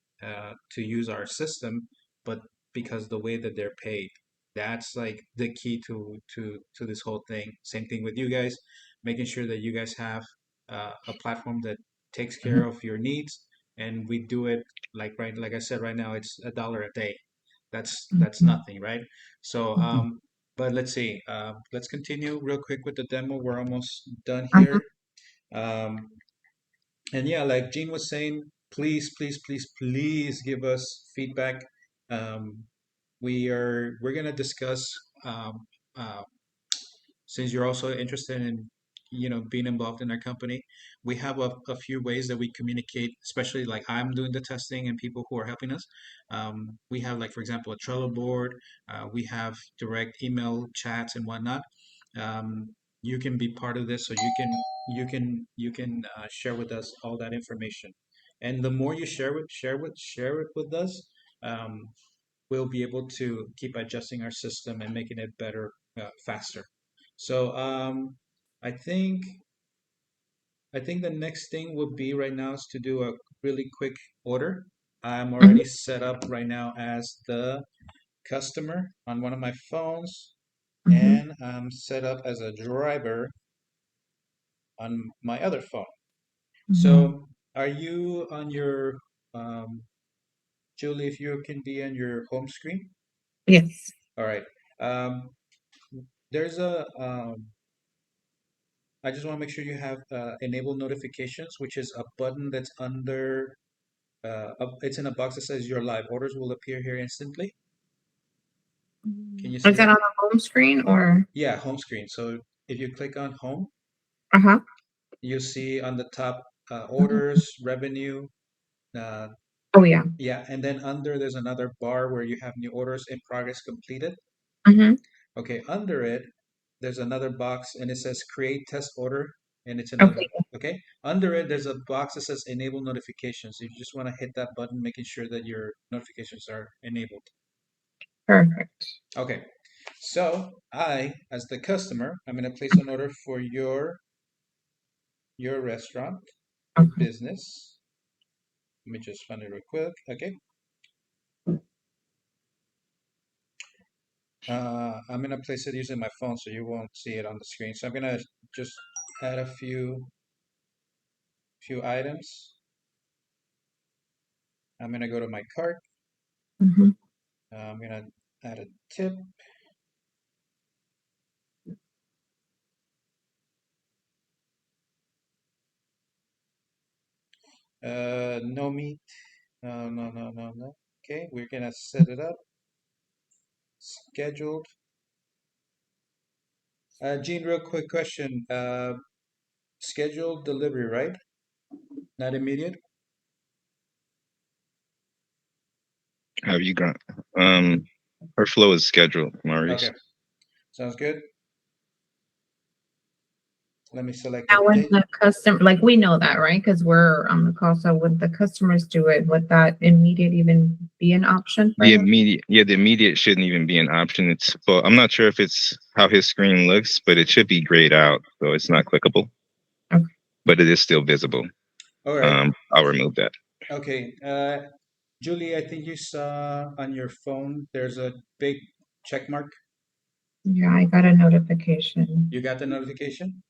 Speaker 3: to use our system, but because the way that they're paid. That's like the key to this whole thing. Same thing with you guys, making sure that you guys have a platform that takes care of your needs, and we do it like I said right now, it's $1 a day. That's
Speaker 2: Mhm.
Speaker 3: nothing, right? So, but let's see. Let's continue real quick with the demo. We're almost done
Speaker 2: Mhm.
Speaker 3: here. Um, and yeah, like Gene was saying, please, please, please, please give us feedback. Um, we're gonna discuss um, uh, since you're also interested in being involved in our company. We have a few ways that we communicate, especially like I'm doing the testing and people who are helping us. We have, like, for example, a Trello board. We have direct email chats and whatnot. You can be part of this, so you can share with us all that information. And the more you share it with us, um, we'll be able to keep adjusting our system and making it better, faster. So, I think the next thing would be right now is to do a really quick order. I'm already set up right now as the customer on one of my phones, and I'm set up as a driver on my other phone. So, are you on your Julie? If you can be on your home screen.
Speaker 2: Yes.
Speaker 3: All right. Um, there's a I just want to make sure you have enable notifications, which is a button that's under. It's in a box that says your live orders will appear here instantly. Can you see
Speaker 2: Is that
Speaker 3: that?
Speaker 2: on the home screen or?
Speaker 3: Yeah, home screen. So if you click on home,
Speaker 2: Uh-huh.
Speaker 3: you see on the top orders, revenue. Uh,
Speaker 2: Oh, yeah.
Speaker 3: yeah, and then under there's another bar where you have new orders in progress completed.
Speaker 2: Mm-hmm.
Speaker 3: Okay, under it, there's another box and it says create test order and it's another.
Speaker 2: Okay.
Speaker 3: Okay, under it, there's a box that says enable notifications. You just want to hit that button, making sure that your notifications are enabled.
Speaker 2: Perfect.
Speaker 3: Okay, so as the customer, I'm going to place an order for your restaurant, your
Speaker 2: Okay.
Speaker 3: business. Let me just find it real quick. Okay. I'm going to place it using my phone so you won't see it on the screen. So I'm going to just add a few items. I'm going to go to my cart.
Speaker 2: Mm-hmm.
Speaker 3: I'm going to add a tip. No meat. No, no, no, no, no. Okay, we're going to set it up. Scheduled. Gene, real quick question. Scheduled delivery, right? Not immediate?
Speaker 1: Have you got? Her flow is scheduled, Maurice.
Speaker 3: Okay, sounds good. Let me select
Speaker 2: Now,
Speaker 3: a
Speaker 2: when
Speaker 3: date.
Speaker 2: the customer, like we know that, right? Because we're on the call. So would the customers do it? Would that immediate even be an option for
Speaker 1: The
Speaker 2: them?
Speaker 1: immediate, yeah, the immediate shouldn't even be an option. It's well, I'm not sure if it's how his screen looks, but it should be grayed out, so it's not clickable.
Speaker 2: Okay.
Speaker 1: But it is still visible.
Speaker 3: All right.
Speaker 1: I'll remove that.
Speaker 3: Okay. Julie, I think you saw on your phone there's a big check mark.
Speaker 2: Yeah, I got a notification.
Speaker 3: You got the notification?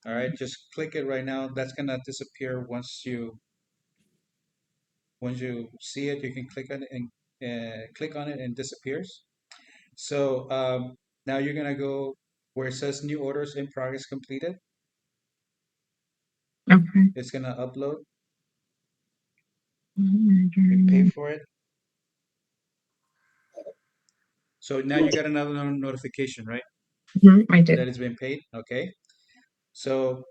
Speaker 3: All right, just click it right now. That's gonna disappear once you see it. You can click on it and click on it and it disappears. So now you're gonna go where it says new orders in progress completed.
Speaker 2: Okay.
Speaker 3: It's gonna upload. You pay for it. So now you got another notification, right?
Speaker 2: I
Speaker 3: That
Speaker 2: did.
Speaker 3: it's been paid. Okay. So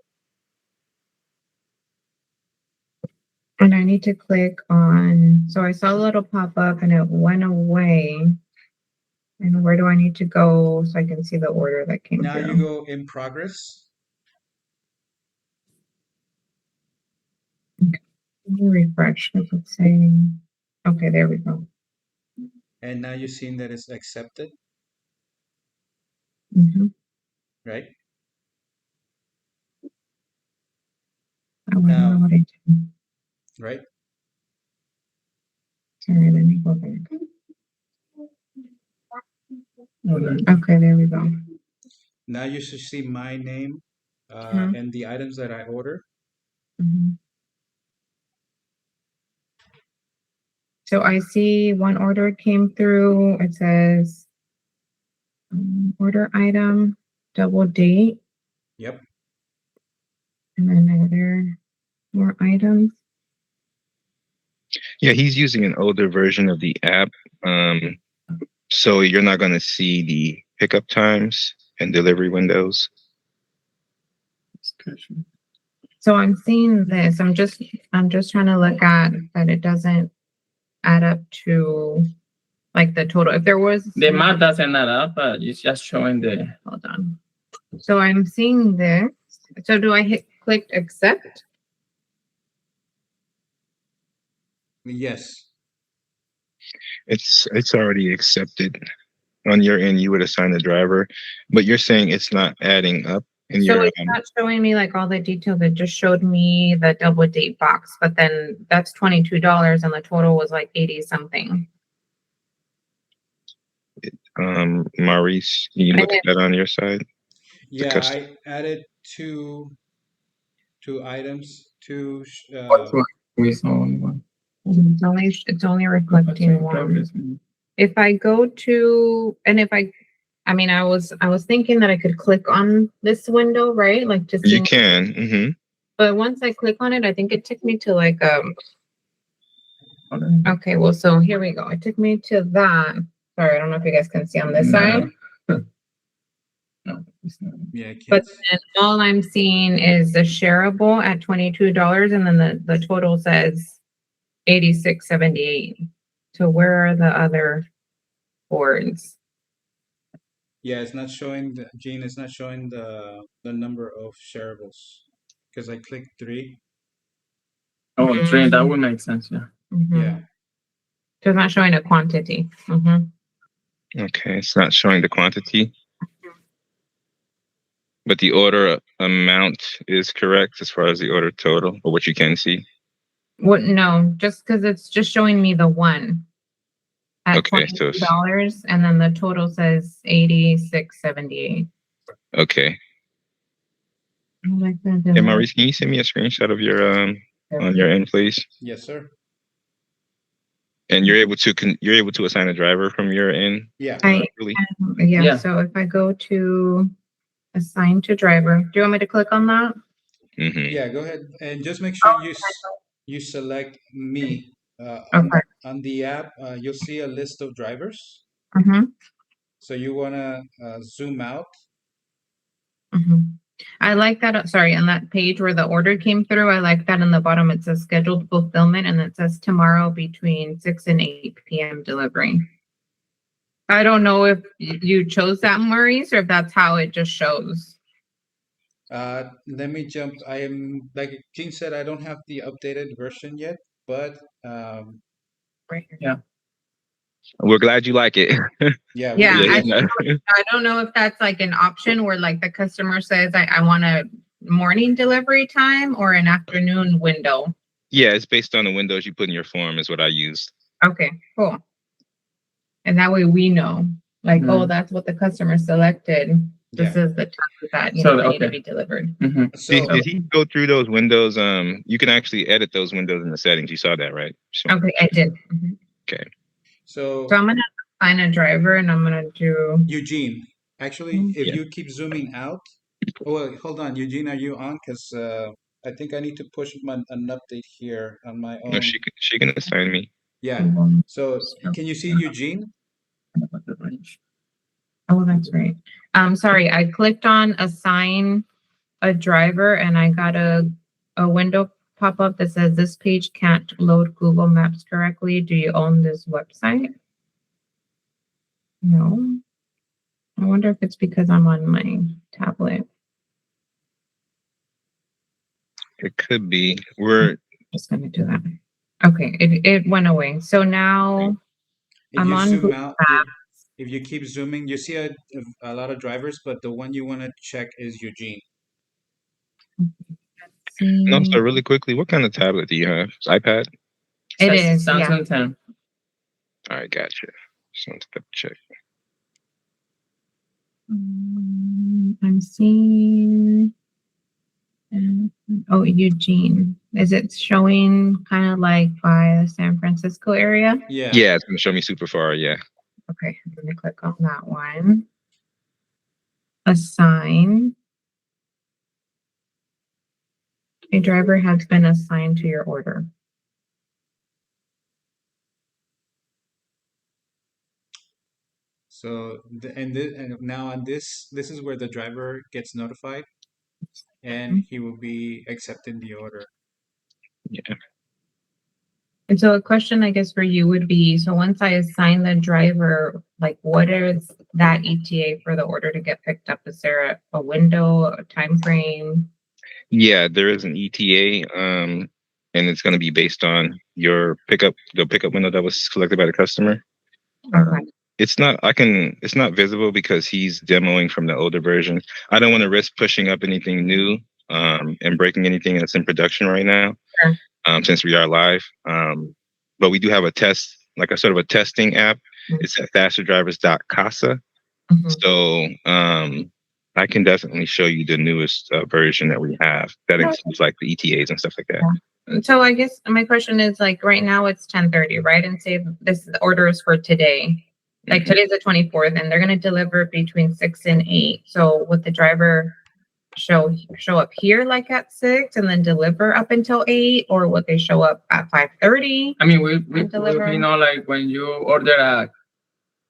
Speaker 2: And I need to click on, so I saw a little pop up and it went away. And where do I need to go so I can see the order that came
Speaker 3: now you
Speaker 2: through?
Speaker 3: go in progress.
Speaker 2: Okay. Let me refresh because it's saying, okay, there we go.
Speaker 3: And now you're seeing that it's accepted,
Speaker 2: Mm-hmm.
Speaker 3: right?
Speaker 2: I wonder
Speaker 3: Now,
Speaker 2: what I did.
Speaker 3: right?
Speaker 2: Sorry, let me go back. Okay, there we go.
Speaker 3: Now you should see my name
Speaker 2: Mhm.
Speaker 3: and the items that I order.
Speaker 2: Mhm. So I see one order came through. It says order item, double date,
Speaker 3: Yep.
Speaker 2: and then are there more items?
Speaker 1: Yeah, he's using an older version of the app, so you're not going to see the pickup times and delivery windows.
Speaker 2: So I'm seeing this. I'm just trying to look at that it doesn't add up to like the total. If there was
Speaker 4: The math doesn't add up, but it's just showing the.
Speaker 2: hold on. So I'm seeing this. So do I click accept?
Speaker 3: Yes.
Speaker 1: It's already accepted. on your end, you would assign the driver, but you're saying it's not adding up in
Speaker 2: So
Speaker 1: your.
Speaker 2: it's not showing me like all the details. It just showed me the double date box, but then that's $22 and the total was like 80 something.
Speaker 1: Maurice, can you look at that on your side?
Speaker 3: Yeah,
Speaker 1: custom-
Speaker 3: I added two items,
Speaker 4: What's my we saw only one.
Speaker 2: It's only reflecting one. If I go to, and if I mean, I was thinking that I could click on this window, right? Like to see,
Speaker 1: You can.
Speaker 2: but once I click on it, I think it took me to like, okay, well, so here we go. It took me to that. Sorry, I don't know if you guys can see on this side,
Speaker 4: No, it's not.
Speaker 3: yeah,
Speaker 2: but
Speaker 3: kids.
Speaker 2: then all I'm seeing is the shareable at $22, and then the total says 86.78. So where are the other boards?
Speaker 3: Yeah, it's not showing Gene. It's not showing the number of shareables because I clicked 3.
Speaker 4: Oh, train, that would make sense, yeah.
Speaker 3: Yeah,
Speaker 2: So it's not showing a quantity.
Speaker 1: Okay, it's not showing the quantity, but the order amount is correct as far as the order total, or what you can see.
Speaker 2: What? No, just because it's just showing me the one at
Speaker 1: Okay, so it's,
Speaker 2: $22, and then the total says 86.78.
Speaker 1: okay.
Speaker 2: I like that.
Speaker 1: Hey, Maurice, can you send me a screenshot of your on your end, please?
Speaker 3: yes, sir.
Speaker 1: And you're able to assign a driver from your end.
Speaker 3: Yeah,
Speaker 1: Really?
Speaker 2: Yeah.
Speaker 4: Yeah.
Speaker 2: So if I go to assign to driver, do you want me to click on that?
Speaker 3: yeah. Go ahead and just make sure you select me.
Speaker 2: Okay.
Speaker 3: On the app, you'll see a list of drivers.
Speaker 2: Mm-hmm.
Speaker 3: So you wanna zoom out.
Speaker 2: I like that. Sorry, on that page where the order came through, I like that in the bottom. It says scheduled fulfillment, and it says tomorrow between 6 and 8 p.m. delivery. I don't know if you chose that, Maurice, or if that's how it just shows.
Speaker 3: Let me jump. I am like Gene said. I don't have the updated version yet, but
Speaker 2: Right here.
Speaker 4: Yeah.
Speaker 1: We're glad you like it.
Speaker 2: Yeah,
Speaker 3: yeah,
Speaker 1: Yeah,
Speaker 2: I don't know if that's like an option where like the customer says, I want a morning delivery time or an afternoon window.
Speaker 1: yeah, it's based on the windows you put in your form is what I used.
Speaker 2: Okay, cool. And that way we know, like, oh,
Speaker 4: Mhm.
Speaker 2: that's what the customer selected. This
Speaker 3: Yeah.
Speaker 2: is the time that
Speaker 4: So,
Speaker 2: they need to
Speaker 4: okay.
Speaker 2: be delivered.
Speaker 3: So
Speaker 1: Did he go through those windows? You can actually edit those windows in the settings. You saw that, right?
Speaker 2: Okay, I did.
Speaker 1: Okay.
Speaker 2: So
Speaker 3: so
Speaker 2: I'm gonna find a driver and I'm gonna do.
Speaker 3: Eugene, actually, if
Speaker 1: Yeah.
Speaker 3: you keep zooming out. Oh, well, hold on, Eugene, are you on? Because I think I need to push an update here on my
Speaker 1: No,
Speaker 3: own.
Speaker 1: she can assign me.
Speaker 3: Yeah. So can you see Eugene?
Speaker 2: Oh, that's right. Sorry, I clicked on assign a driver and I got a window pop up that says this page can't load Google Maps correctly. Do you own this website? No. I wonder if it's because I'm on my tablet.
Speaker 1: It could be. We're
Speaker 2: Just gonna do that. Okay, it went away. So now
Speaker 3: If
Speaker 2: I'm
Speaker 3: you
Speaker 2: on
Speaker 3: zoom
Speaker 2: Google
Speaker 3: out,
Speaker 2: Maps.
Speaker 3: if you keep zooming, you see a lot of drivers, but the one you want to check is Eugene.
Speaker 1: and also
Speaker 2: See,
Speaker 1: really quickly, what kind of tablet do you have? It's iPad?
Speaker 2: it is, yeah.
Speaker 4: Samsung 10.
Speaker 1: All right, gotcha. Just want to double check.
Speaker 2: I'm seeing. Oh, Eugene. Is it showing kind of like by the San Francisco area?
Speaker 3: Yeah.
Speaker 1: Yeah, it's gonna show me super far. Yeah.
Speaker 2: Okay, I'm gonna click on that one. Assign. A driver has been assigned to your order.
Speaker 3: So and now on this is where the driver gets notified, and he will be accepting the order.
Speaker 1: Yeah.
Speaker 2: And so a question I guess for you would be, so once I assign the driver, like what is that ETA for the order to get picked up? Is there a window, a time frame?
Speaker 1: Yeah, there is an ETA, and it's gonna be based on your the pickup window that was selected by the customer.
Speaker 2: Okay.
Speaker 1: It's not. I can. It's not visible because he's demoing from the older version. I don't want to risk pushing up anything new and breaking anything that's in production right now.
Speaker 2: Sure.
Speaker 1: Since we are live, but we do have a test, like a sort of a testing app.
Speaker 2: Mhm.
Speaker 1: It's at fasterdrivers.casa.
Speaker 2: Mhm.
Speaker 1: So I can definitely show you the newest version that we have that
Speaker 2: Okay.
Speaker 1: includes like the ETAs and stuff like that.
Speaker 2: So I guess my question is like right now it's 10:30, right? And say this order is for today. Like
Speaker 1: Mhm.
Speaker 2: today's the 24th, and they're gonna deliver between 6 and 8. So would the driver show up here like at 6 and then deliver up until 8, or would they show up at 5:30?
Speaker 4: I mean, we
Speaker 2: Deliver.
Speaker 4: know like when you order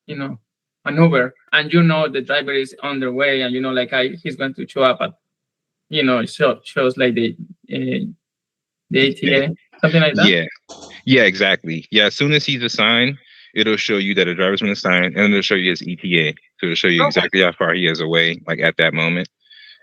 Speaker 4: you know, an Uber and you know the driver is on their way and you know like he's going to show up at shows like the ATA, something like that.
Speaker 1: Yeah, exactly. Yeah, as soon as he's assigned, it'll show you that a driver's been assigned, and it'll show you his ETA. So it'll show you
Speaker 2: Okay.
Speaker 1: exactly how far he is away, like at that moment.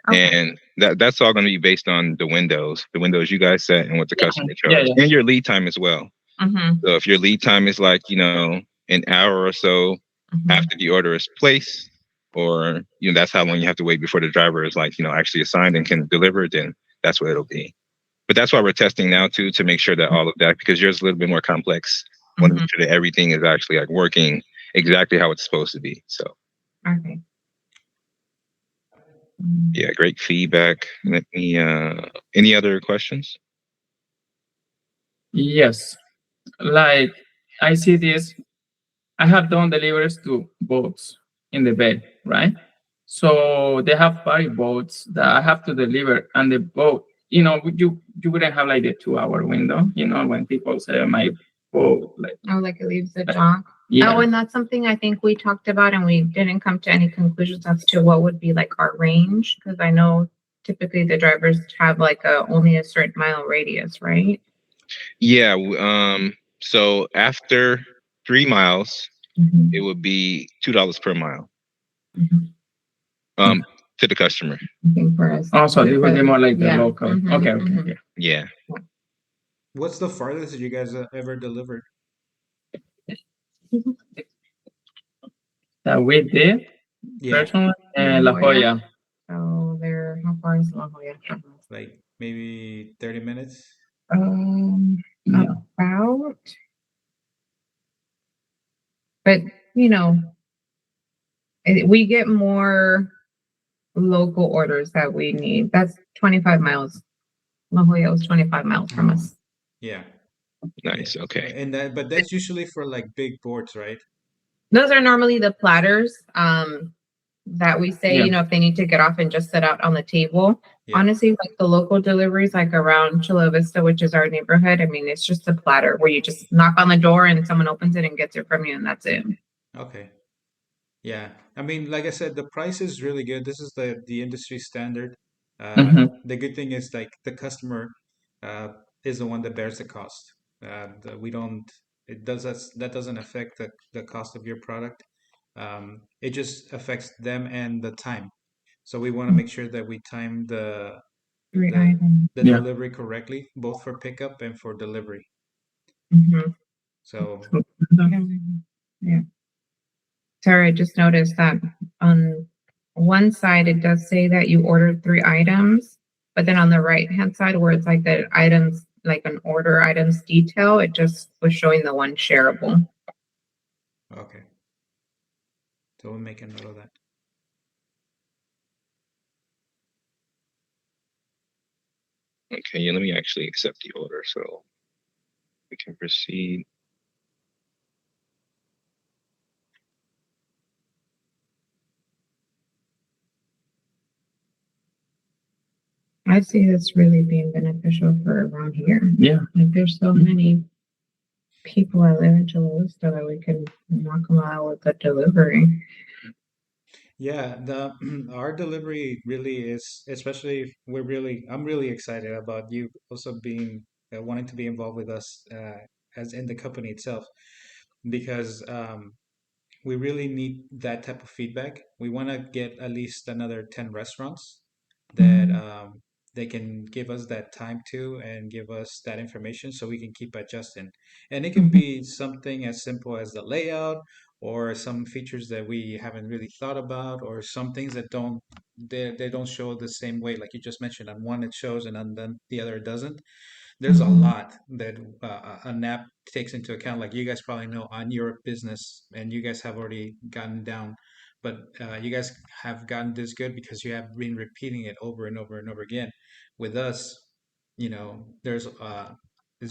Speaker 2: Okay.
Speaker 1: And that's all going to be based on the windows you guys set, and what the customer
Speaker 4: Yeah,
Speaker 1: chose, and your lead time as well.
Speaker 2: Mm-hmm.
Speaker 1: So if your lead time is like an hour or so
Speaker 2: Mm-hmm.
Speaker 1: after the order is placed, or that's how long you have to wait before the driver is like actually assigned and can deliver, then that's what it'll be. But that's why we're testing now too, to make sure that all of that, because yours is a little bit more complex. Want to
Speaker 2: Mm-hmm.
Speaker 1: make sure that everything is actually like working exactly how it's supposed to be. So
Speaker 2: Okay.
Speaker 1: yeah, great feedback. Let me any other questions?
Speaker 4: Yes, like I see this. I have done deliveries to boats in the bay, right? So they have party boats that I have to deliver, and the boat, you wouldn't have like the 2 hour window, when people say my boat, like
Speaker 2: Oh, like it leaves the dock.
Speaker 4: yeah,
Speaker 2: Oh, and that's something I think we talked about, and we didn't come to any conclusions as to what would be like our range, because I know typically the drivers have like only a certain mile radius, right?
Speaker 1: Yeah. So after 3 miles,
Speaker 2: Mhm.
Speaker 1: it would be $2 per mile.
Speaker 2: Mhm.
Speaker 1: To the customer.
Speaker 2: I think for us.
Speaker 4: also it would be more like the
Speaker 2: Yeah.
Speaker 4: local.
Speaker 2: Mhm,
Speaker 4: Okay,
Speaker 2: mhm.
Speaker 1: Yeah.
Speaker 3: What's the farthest that you guys ever delivered?
Speaker 4: that we did
Speaker 3: Yeah,
Speaker 4: personally,
Speaker 2: La
Speaker 4: La Jolla.
Speaker 2: So they're how far is La Jolla from us?
Speaker 3: like maybe 30 minutes.
Speaker 4: Yeah.
Speaker 2: About, but you know, we get more local orders that we need. That's 25 miles. La Jolla was 25 miles from us.
Speaker 3: Yeah.
Speaker 1: Nice.
Speaker 3: Yeah.
Speaker 1: Okay.
Speaker 3: And but that's usually for like big boards, right?
Speaker 2: Those are normally the platters that we say,
Speaker 4: Yeah.
Speaker 2: if they need to get off and just sit out on the table.
Speaker 3: Yeah.
Speaker 2: Honestly, like the local deliveries, like around Chula Vista, which is our neighborhood, I mean, it's just a platter where you just knock on the door and someone opens it and gets it from you, and that's it.
Speaker 3: Okay. Yeah. I mean, like I said, the price is really good. This is the industry standard.
Speaker 4: Mhm.
Speaker 3: The good thing is like the customer uh, is the one that bears the cost. We don't. It does that doesn't affect the cost of your product. It just affects them and the time. So we want to make sure that we time
Speaker 2: Three
Speaker 3: the
Speaker 2: items.
Speaker 3: the
Speaker 4: Yeah.
Speaker 3: delivery correctly, both for pickup and for delivery.
Speaker 2: Mhm.
Speaker 3: So
Speaker 2: Yeah. Sorry, I just noticed that on one side it does say that you ordered 3 items, but then on the right hand side where it's like the items, like an order items detail, it just was showing the one shareable.
Speaker 3: okay. So we'll make a note of that.
Speaker 1: Okay. Yeah, let me actually accept the order so we can proceed.
Speaker 2: I see this really being beneficial for around here.
Speaker 4: Yeah.
Speaker 2: Like there's so many people that live in Chula Vista that we can knock them out with a delivery.
Speaker 3: Yeah, the our delivery really is, especially I'm really excited about you also being wanting to be involved with us as in the company itself because we really need that type of feedback. We want to get at least another 10 restaurants that they can give us that time to and give us that information so we can keep adjusting. And it can
Speaker 2: Mhm.
Speaker 3: be something as simple as the layout or some features that we haven't really thought about, or some things that they don't show the same way. Like you just mentioned, on one it shows and on the other it doesn't. There's a lot that an app takes into account. Like you guys probably know on your business, and you guys have already gotten down, but you guys have gotten this good because you have been repeating it over and over and over again. With us, there's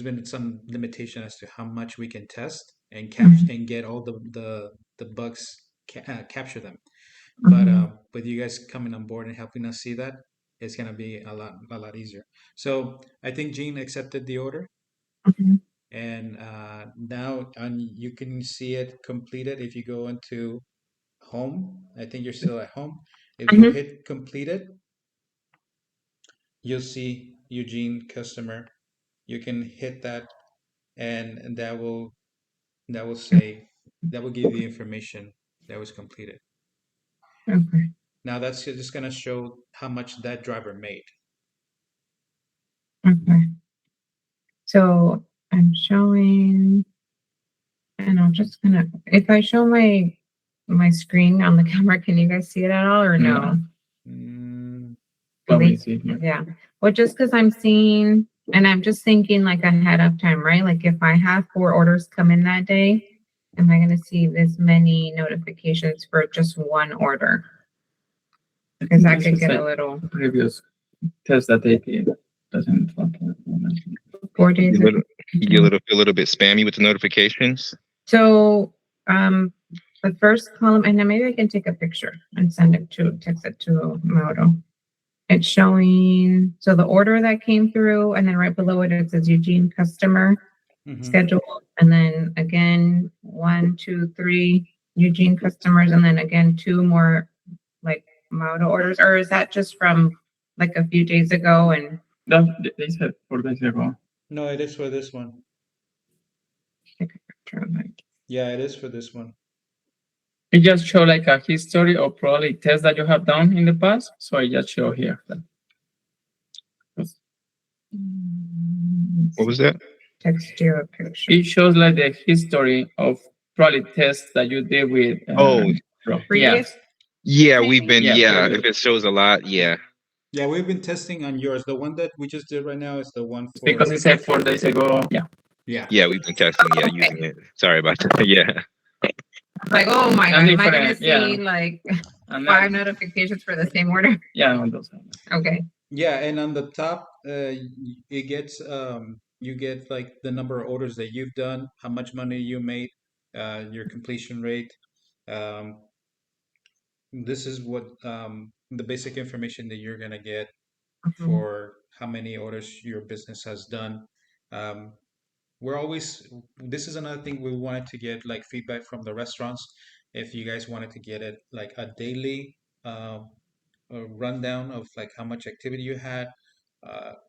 Speaker 3: been some limitation as to how much we can test and capture and get all the bugs, capture them. But with you guys coming on board and helping us see that, it's gonna be a lot easier. So I think Gene accepted the order, and now you can see it completed if you go into home. I think you're still at home. If you hit completed, you'll see Eugene customer. You can hit that, and that will say that will give you the information that was completed.
Speaker 2: Okay.
Speaker 3: Now that's just gonna show how much that driver made.
Speaker 2: Okay. So I'm showing, and I'm just gonna, if I show my screen on the camera, can you guys see it at all or no?
Speaker 3: Mm,
Speaker 4: Let me
Speaker 2: Really?
Speaker 4: see here.
Speaker 2: Yeah. Well, just because I'm seeing, and I'm just thinking like ahead of time, right? Like if I have 4 orders come in that day, am I going to see this many notifications for just one order? Because that
Speaker 4: This
Speaker 2: could
Speaker 4: is
Speaker 2: get
Speaker 4: like
Speaker 2: a little
Speaker 4: previous test that they did. Doesn't look like it.
Speaker 2: 4 days.
Speaker 1: You get a little bit spammy with the notifications.
Speaker 2: So, the first column, and then maybe I can take a picture and text it to Mauro. It's showing, so the order that came through, and then right below it, it says Eugene customer schedule. And then again, 1, 2, 3 Eugene customers, and then again, 2 more like Mauro orders. Or is that just from like a few days ago? And
Speaker 4: They said 4 days ago.
Speaker 3: No, it is for this one.
Speaker 2: take a picture of it.
Speaker 3: Yeah, it is for this one.
Speaker 4: It just show like a history or probably tests that you have done in the past. So I just show here.
Speaker 1: What was that?
Speaker 2: Text you a picture.
Speaker 4: It shows like the history of probably tests that you did with.
Speaker 1: Oh,
Speaker 2: Previous?
Speaker 1: yeah, we've been,
Speaker 4: Yeah,
Speaker 1: if it shows a lot, yeah.
Speaker 3: Yeah, we've been testing on yours. The one that we just did right now is the one for.
Speaker 4: because it said 4 days ago. Yeah.
Speaker 3: Yeah.
Speaker 1: Yeah, we've been testing, using it. Sorry about that. Yeah.
Speaker 2: Like, oh my God,
Speaker 4: And
Speaker 2: am I going to
Speaker 4: different,
Speaker 2: see like
Speaker 4: And
Speaker 2: 5 notifications for the same order?
Speaker 4: yeah, on those.
Speaker 2: Okay.
Speaker 3: Yeah, and on the top, it gets you get like the number of orders that you've done, how much money you made, your completion rate. Um, this is what the basic information that you're gonna get for how many orders your business has done. Um, we're always This is another thing we wanted to get like feedback from the restaurants. If you guys wanted to get it like a daily a rundown of like how much activity you had,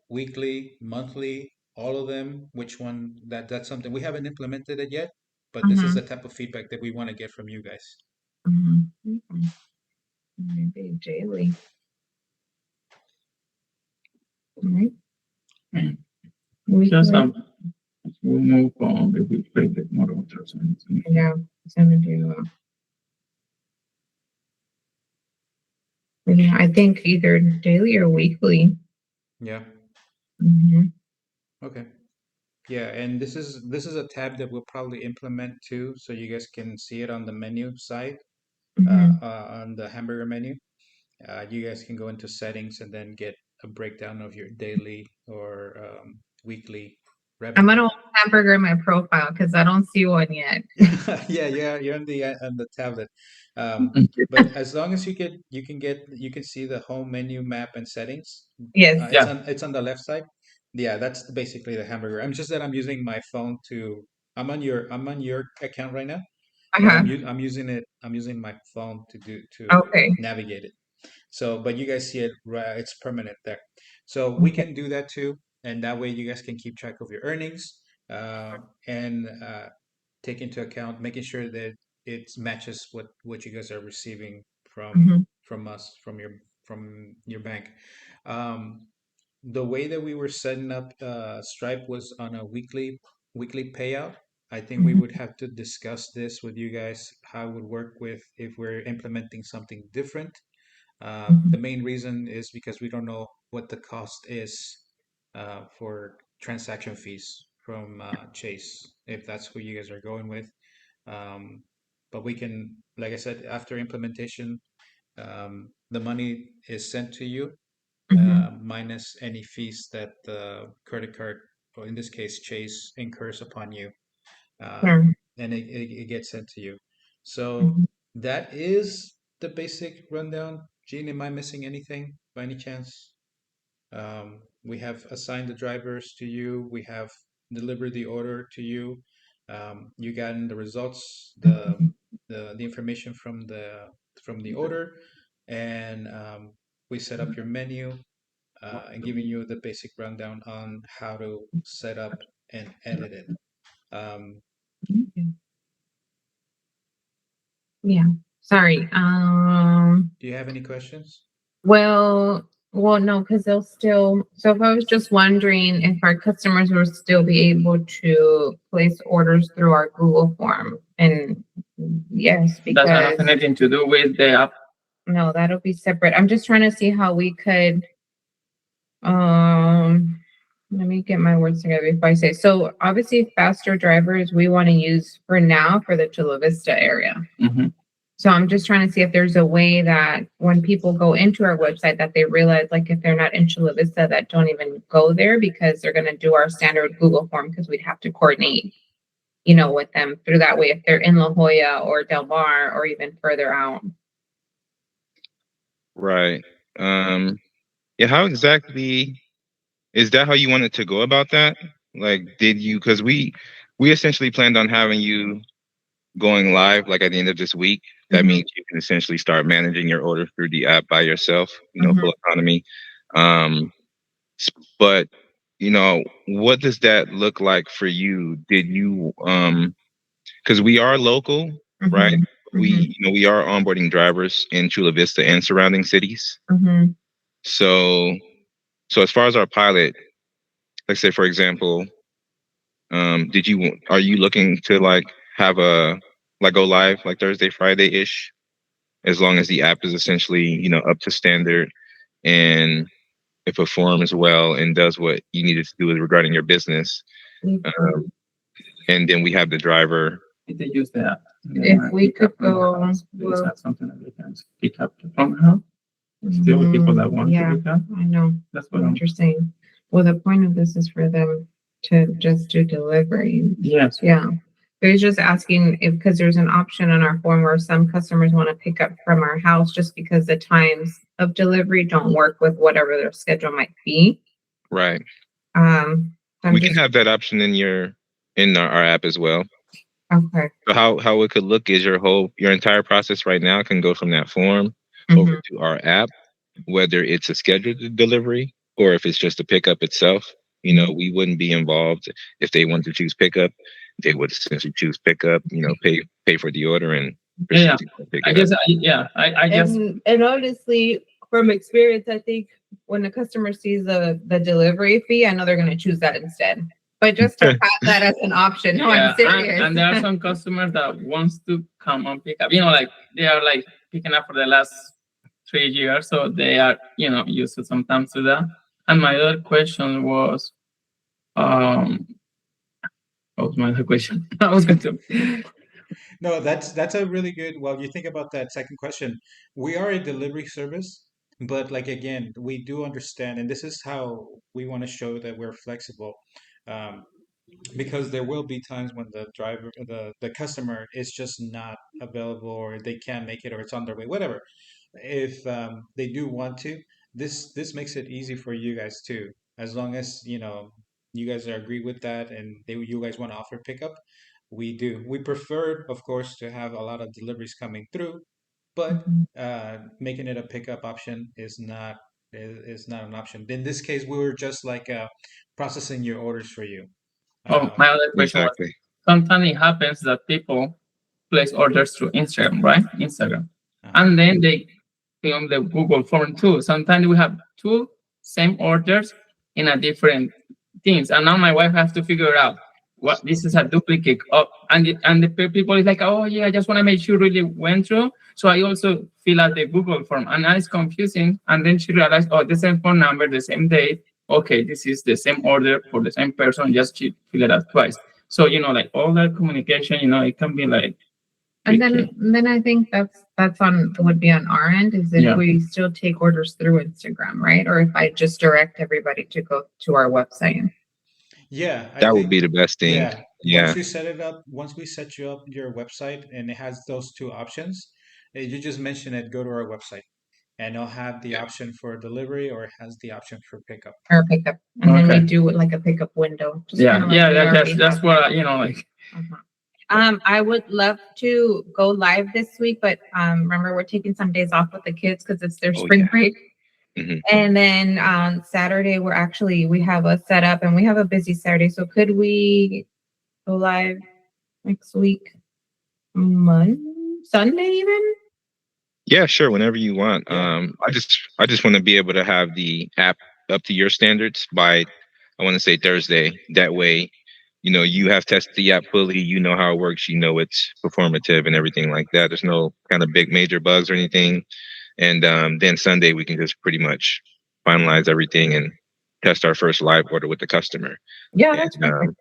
Speaker 3: weekly, monthly, all of them, which one, that's something we haven't implemented it yet, but this is the type of feedback that we want to get from you guys.
Speaker 2: Maybe daily. All right.
Speaker 4: Just
Speaker 2: Weekly.
Speaker 4: we'll move on. We will play the more orders.
Speaker 2: Yeah, it's gonna do. Yeah, I think either daily or weekly.
Speaker 3: Yeah.
Speaker 2: Mhm.
Speaker 3: Okay. Yeah, and this is a tab that we'll probably implement too, so you guys can see it on the menu side, on the hamburger menu. You guys can go into settings and then get a breakdown of your daily or weekly
Speaker 2: I'm
Speaker 3: revenue.
Speaker 2: gonna hamburger in my profile because I don't see one yet.
Speaker 3: Yeah, you're on the tablet. But as long as you can see the home menu map and settings.
Speaker 2: Yes.
Speaker 3: It's on the left side. Yeah, that's basically the hamburger. I'm just that I'm using my phone to. I'm on your account right now, but I'm using my phone to
Speaker 2: Okay.
Speaker 3: navigate it. So, but you guys see it, right? It's permanent there. So we can do that too, and that way you guys can keep track of your earnings, and take into account making sure that it matches what you guys are receiving from us, from your bank. Um, the way that we were setting up Stripe was on a weekly payout. I think we would have to discuss this with you guys, how it would work with if we're implementing something different. The main reason is because we don't know what the cost is for transaction fees from Chase, if that's who you guys are going with. Um, but we can, like I said, after implementation, the money is sent to you minus any fees that the credit card, or in this case, Chase, incurs upon you,
Speaker 2: Sure.
Speaker 3: and it gets sent to you. So
Speaker 2: Mhm.
Speaker 3: that is the basic rundown. Gene, am I missing anything by any chance? We have assigned the drivers to you. We have delivered the order to you. You gotten the results, the information from the order, and we set up your menu and giving you the basic rundown on how to set up and edit it. Um,
Speaker 2: Yeah. Sorry.
Speaker 3: do you have any questions?
Speaker 2: Well, no, because they'll still. So if I was just wondering if our customers will still be able to place orders through our Google form, and yes,
Speaker 4: Does that have
Speaker 2: because
Speaker 4: anything to do with the app?
Speaker 2: no, that'll be separate. I'm just trying to see how we could. Um, Let me get my words together before I say. So obviously, faster drivers we want to use for now for the Chula Vista area.
Speaker 4: Mhm.
Speaker 2: So I'm just trying to see if there's a way that when people go into our website that they realize, like if they're not in Chula Vista, that don't even go there because they're going to do our standard Google form because we'd have to coordinate, with them through that way if they're in La Jolla or Del Mar or even further out.
Speaker 1: Right. Yeah, how exactly is that how you wanted to go about that? Like, did you, because we essentially planned on having you going live like at the end of this week. That
Speaker 2: Mhm.
Speaker 1: means you can essentially start managing your order through the app by yourself,
Speaker 2: Mhm.
Speaker 1: full autonomy. Um, but what does that look like for you? Did you because we are local, right?
Speaker 2: Mhm. Mhm.
Speaker 1: We are onboarding drivers in Chula Vista and surrounding cities.
Speaker 2: Mhm.
Speaker 1: So as far as our pilot, let's say for example, are you looking to like have a like go live like Thursday, Friday-ish, as long as the app is essentially, up to standard and it performs well and does what you need it to do regarding your business.
Speaker 2: Mhm.
Speaker 1: And then we have the driver.
Speaker 4: They use the app.
Speaker 2: If we could go,
Speaker 4: Is that something that they can pick up from her? Still with people that want
Speaker 2: yeah,
Speaker 4: to pick up?
Speaker 2: I know.
Speaker 4: That's
Speaker 2: What
Speaker 4: what I'm.
Speaker 2: you're saying. Well, the point of this is for them to just do delivery.
Speaker 4: Yes.
Speaker 2: Yeah. They're just asking if, because there's an option on our form where some customers want to pick up from our house just because the times of delivery don't work with whatever their schedule might be.
Speaker 1: Right.
Speaker 2: So
Speaker 1: We can have that option in our app as well.
Speaker 2: okay.
Speaker 1: So how it could look is your entire process right now can go from that form over
Speaker 2: Mhm.
Speaker 1: to our app, whether it's a scheduled delivery or if it's just a pickup itself. We wouldn't be involved if they want to choose pickup. They would essentially choose pickup. Pay for the order and
Speaker 4: Yeah.
Speaker 1: proceed to pick
Speaker 4: I
Speaker 1: it
Speaker 4: guess.
Speaker 1: up.
Speaker 4: I guess.
Speaker 2: And honestly, from experience, I think when the customer sees the delivery fee, I know they're going to choose that instead. But just to have that as an option, no,
Speaker 4: Yeah,
Speaker 2: I'm serious.
Speaker 4: and there are some customers that wants to come and pick up. Like they are like picking up for the last 3 years, so they are used to sometimes to that. And my other question was, what was my other question? I was going to.
Speaker 3: No, that's a really good. Well, you think about that second question. We are a delivery service, but like again, we do understand, and this is how we want to show that we're flexible. Um, because there will be times when the customer is just not available, or they can't make it, or it's on their way, whatever. If they do want to, this makes it easy for you guys too, as long as you guys are agree with that, and you guys want to offer pickup. We prefer, of course, to have a lot of deliveries coming through, but making it a pickup option is not an option. In this case, we were just like processing your orders for you.
Speaker 4: Oh,
Speaker 3: um,
Speaker 4: my other question was,
Speaker 1: Exactly.
Speaker 4: sometimes it happens that people place orders through Instagram, right? Instagram.
Speaker 3: uh,
Speaker 4: And then they film the Google form too. Sometimes we have two same orders in a different things. And now my wife has to figure out what this is a duplicate of, and the people is like, oh yeah, I just want to make sure really went through. So I also fill out the Google form, and now it's confusing. And then she realized, oh, the same phone number, the same date. Okay, this is the same order for the same person. Just she fill it out twice. So like all that communication, it can be like.
Speaker 2: And
Speaker 4: tricky.
Speaker 2: then I think that's on would be on our end is if we still take orders through Instagram, right? Or if I just direct everybody to go to our website.
Speaker 3: Yeah, I
Speaker 1: That would
Speaker 3: think,
Speaker 1: be the best thing.
Speaker 3: yeah,
Speaker 1: Yeah.
Speaker 3: once we set you up your website and it has those two options, you just mention it, go to our website, and it'll have the option for delivery or it has the option for pickup.
Speaker 2: Or pickup. And then we do like a pickup window. Just
Speaker 4: Yeah,
Speaker 2: kinda like
Speaker 4: yeah,
Speaker 2: we already
Speaker 4: that's
Speaker 2: have.
Speaker 4: what like.
Speaker 2: I would love to go live this week, but remember we're taking some days off with the kids because it's their
Speaker 1: Oh,
Speaker 2: spring
Speaker 1: yeah.
Speaker 2: break.
Speaker 1: Mhm.
Speaker 2: And then on Saturday we have a setup and we have a busy Saturday. So could we go live next week? Sunday even?
Speaker 1: Yeah, sure. Whenever you want.
Speaker 3: Yeah.
Speaker 1: I just want to be able to have the app up to your standards by, I want to say Thursday. That way, you have tested the app fully. You know how it works. You know it's performative and everything like that. There's no kind of big major bugs or anything. And then Sunday we can just pretty much finalize everything and test our first live order with the customer.
Speaker 2: Yeah,
Speaker 1: And
Speaker 2: that's perfect.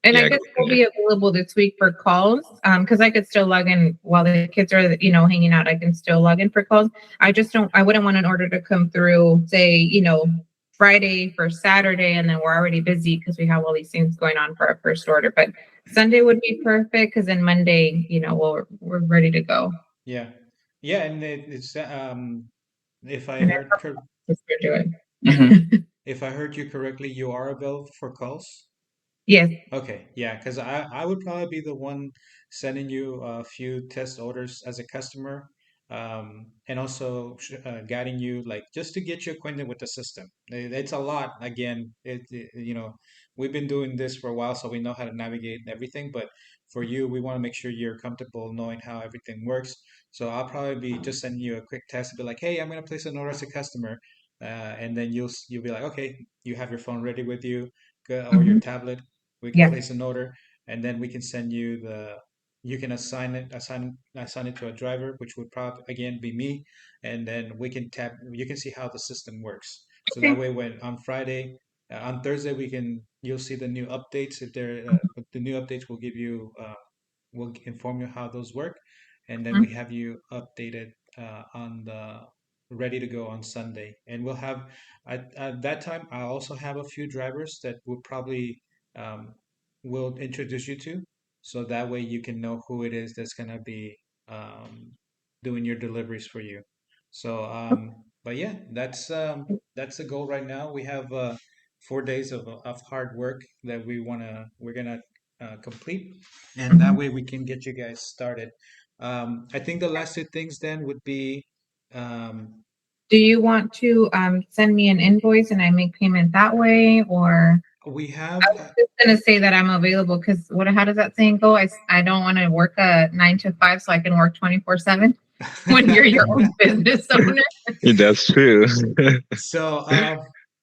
Speaker 2: And I
Speaker 1: yeah,
Speaker 2: guess
Speaker 1: go from
Speaker 2: we'll
Speaker 1: there.
Speaker 2: be available this week for calls. Because I could still log in while the kids are, hanging out. I can still log in for calls. I wouldn't want an order to come through, say, Friday for Saturday, and then we're already busy because we have all these things going on for our first order. But Sunday would be perfect because then Monday, we're ready to go.
Speaker 3: Yeah. Yeah, and it's if I
Speaker 2: And
Speaker 3: heard
Speaker 2: that's what we're doing.
Speaker 3: if I heard you correctly, you are available for calls.
Speaker 2: Yes.
Speaker 3: Okay, yeah, because I would probably be the one sending you a few test orders as a customer, and also guiding you like just to get you acquainted with the system. It's a lot. Again, we've been doing this for a while, so we know how to navigate everything. But for you, we want to make sure you're comfortable knowing how everything works. So I'll probably be just sending you a quick test to be like, hey, I'm gonna place an order as a customer, and then you'll be like, okay, you have your phone ready with you, or your
Speaker 2: Mhm.
Speaker 3: tablet, we can
Speaker 2: Yeah.
Speaker 3: place an order, and then we can send you you can assign it to a driver, which would probably again be me, and then you can see how the system works. So that
Speaker 2: Okay.
Speaker 3: way, when on Friday, on Thursday, you'll see the new updates. If the new updates will give you, will inform you how those work, and then we
Speaker 2: Mhm.
Speaker 3: have you updated on the ready to go on Sunday. And we'll have at that time I'll also have a few drivers that will probably um, will introduce you to, so that way you can know who it is that's gonna be um, doing your deliveries for you. So, but yeah, that's the goal right now. We have 4 days of hard work that we're gonna complete, and that
Speaker 2: Mhm.
Speaker 3: way we can get you guys started. I think the last two things then would be um,
Speaker 2: Do you want to send me an invoice and I make payment that way, or
Speaker 3: we
Speaker 2: I
Speaker 3: have
Speaker 2: was just gonna say that I'm available because how does that saying go? I don't want to work a 9 to 5 so I can work 24/7 when you're your own business owner.
Speaker 1: That's true.
Speaker 3: so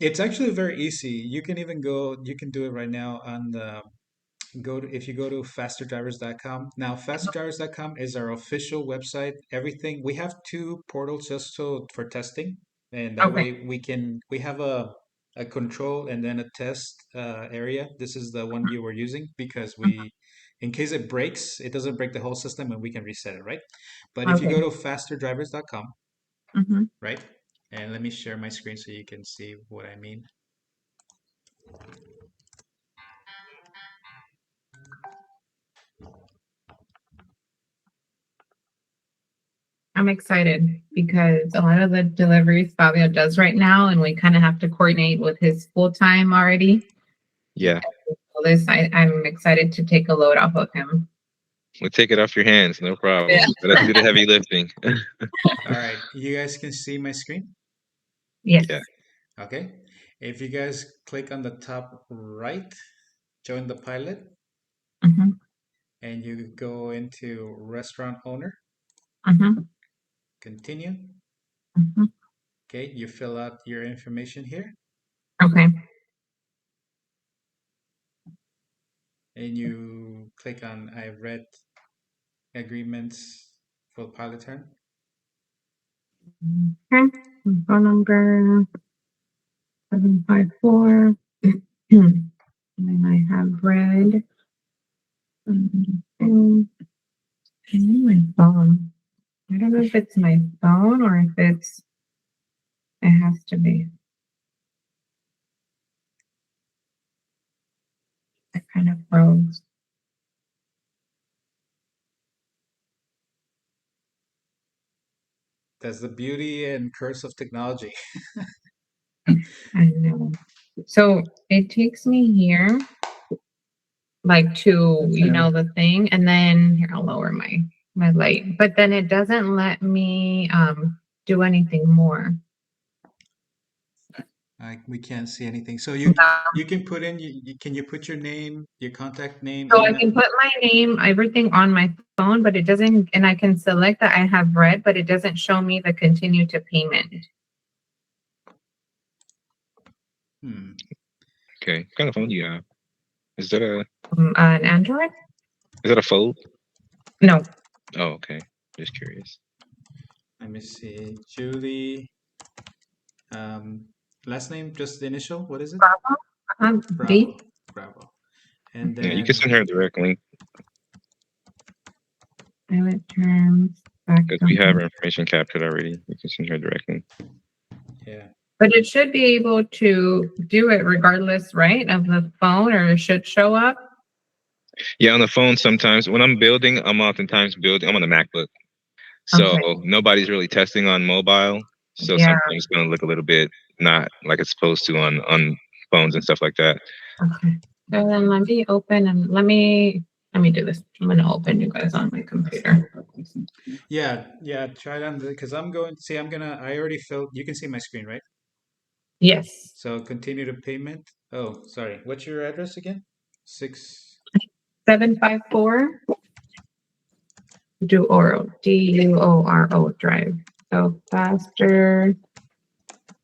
Speaker 3: it's actually very easy. You can do it right now on the if you go to fasterdrivers.com. Now fasterdrivers.com is our official website. Everything, we have two portals just for testing, and that
Speaker 2: Okay.
Speaker 3: way we have a control and then a test area. This is the one you were using because in case it breaks, it doesn't break the whole system and we can reset it, right? But if you
Speaker 2: Okay.
Speaker 3: go to fasterdrivers.com,
Speaker 2: Hmm.
Speaker 3: right? And let me share my screen so you can see what I mean.
Speaker 2: I'm excited because a lot of the deliveries Fabio does right now, and we kind of have to coordinate with his full time already.
Speaker 1: Yeah.
Speaker 2: So I'm excited to take a load off of him.
Speaker 1: We'll take it off your hands, no
Speaker 2: Yeah.
Speaker 1: problem. Let us do the heavy lifting.
Speaker 3: All right, you guys can see my screen?
Speaker 2: Yes.
Speaker 1: Yeah.
Speaker 3: Okay. If you guys click on the top right, join the pilot,
Speaker 2: Hmm.
Speaker 3: and you go into restaurant owner,
Speaker 2: Hmm.
Speaker 3: continue.
Speaker 2: Hmm.
Speaker 3: Okay, you fill out your information here.
Speaker 2: Okay.
Speaker 3: and you click on I read agreements for pilot term.
Speaker 2: Okay. Phone number 754. And then I have read. And my phone. I don't know if it's my phone or if it has to be. It kind of froze.
Speaker 3: That's the beauty and curse of technology.
Speaker 2: I know. So it takes me here, like to, the thing, and then here I'll lower my light. But then it doesn't let me do anything more.
Speaker 3: We can't see anything. So you can put in can you put your name, your contact name,
Speaker 2: So I
Speaker 3: email?
Speaker 2: can put my name, everything on my phone, but it doesn't, and I can select that I have read, but it doesn't show me the continue to payment.
Speaker 1: Okay. What kind of phone do you have? Is that
Speaker 2: An Android?
Speaker 1: is that a fold?
Speaker 2: No.
Speaker 1: Oh, okay. Just curious.
Speaker 3: Let me see. Julie. Last name, just the initial. What is it?
Speaker 2: Bravo.
Speaker 3: Bravo.
Speaker 2: D.
Speaker 3: Bravo. And
Speaker 1: Yeah, you
Speaker 3: then
Speaker 1: can send her a direct link
Speaker 2: Pilot terms.
Speaker 1: because we have her information captured already. You can send her a direct link.
Speaker 3: yeah.
Speaker 2: But it should be able to do it regardless, right, of the phone, or it should show up.
Speaker 1: Yeah, on the phone sometimes when I'm building, I'm oftentimes building. I'm on a MacBook, so
Speaker 2: Okay.
Speaker 1: nobody's really testing on mobile. So
Speaker 2: Yeah.
Speaker 1: sometimes it's gonna look a little bit not like it's supposed to on phones and stuff like that.
Speaker 2: Okay. So then let me open and let me do this. I'm gonna open you guys on my computer.
Speaker 3: Yeah, try it on because I'm going see I already filled you can see my screen, right?
Speaker 2: Yes.
Speaker 3: So continue to payment. Oh, sorry. What's your address again?
Speaker 2: 754 Duoro, Duoro Drive. So faster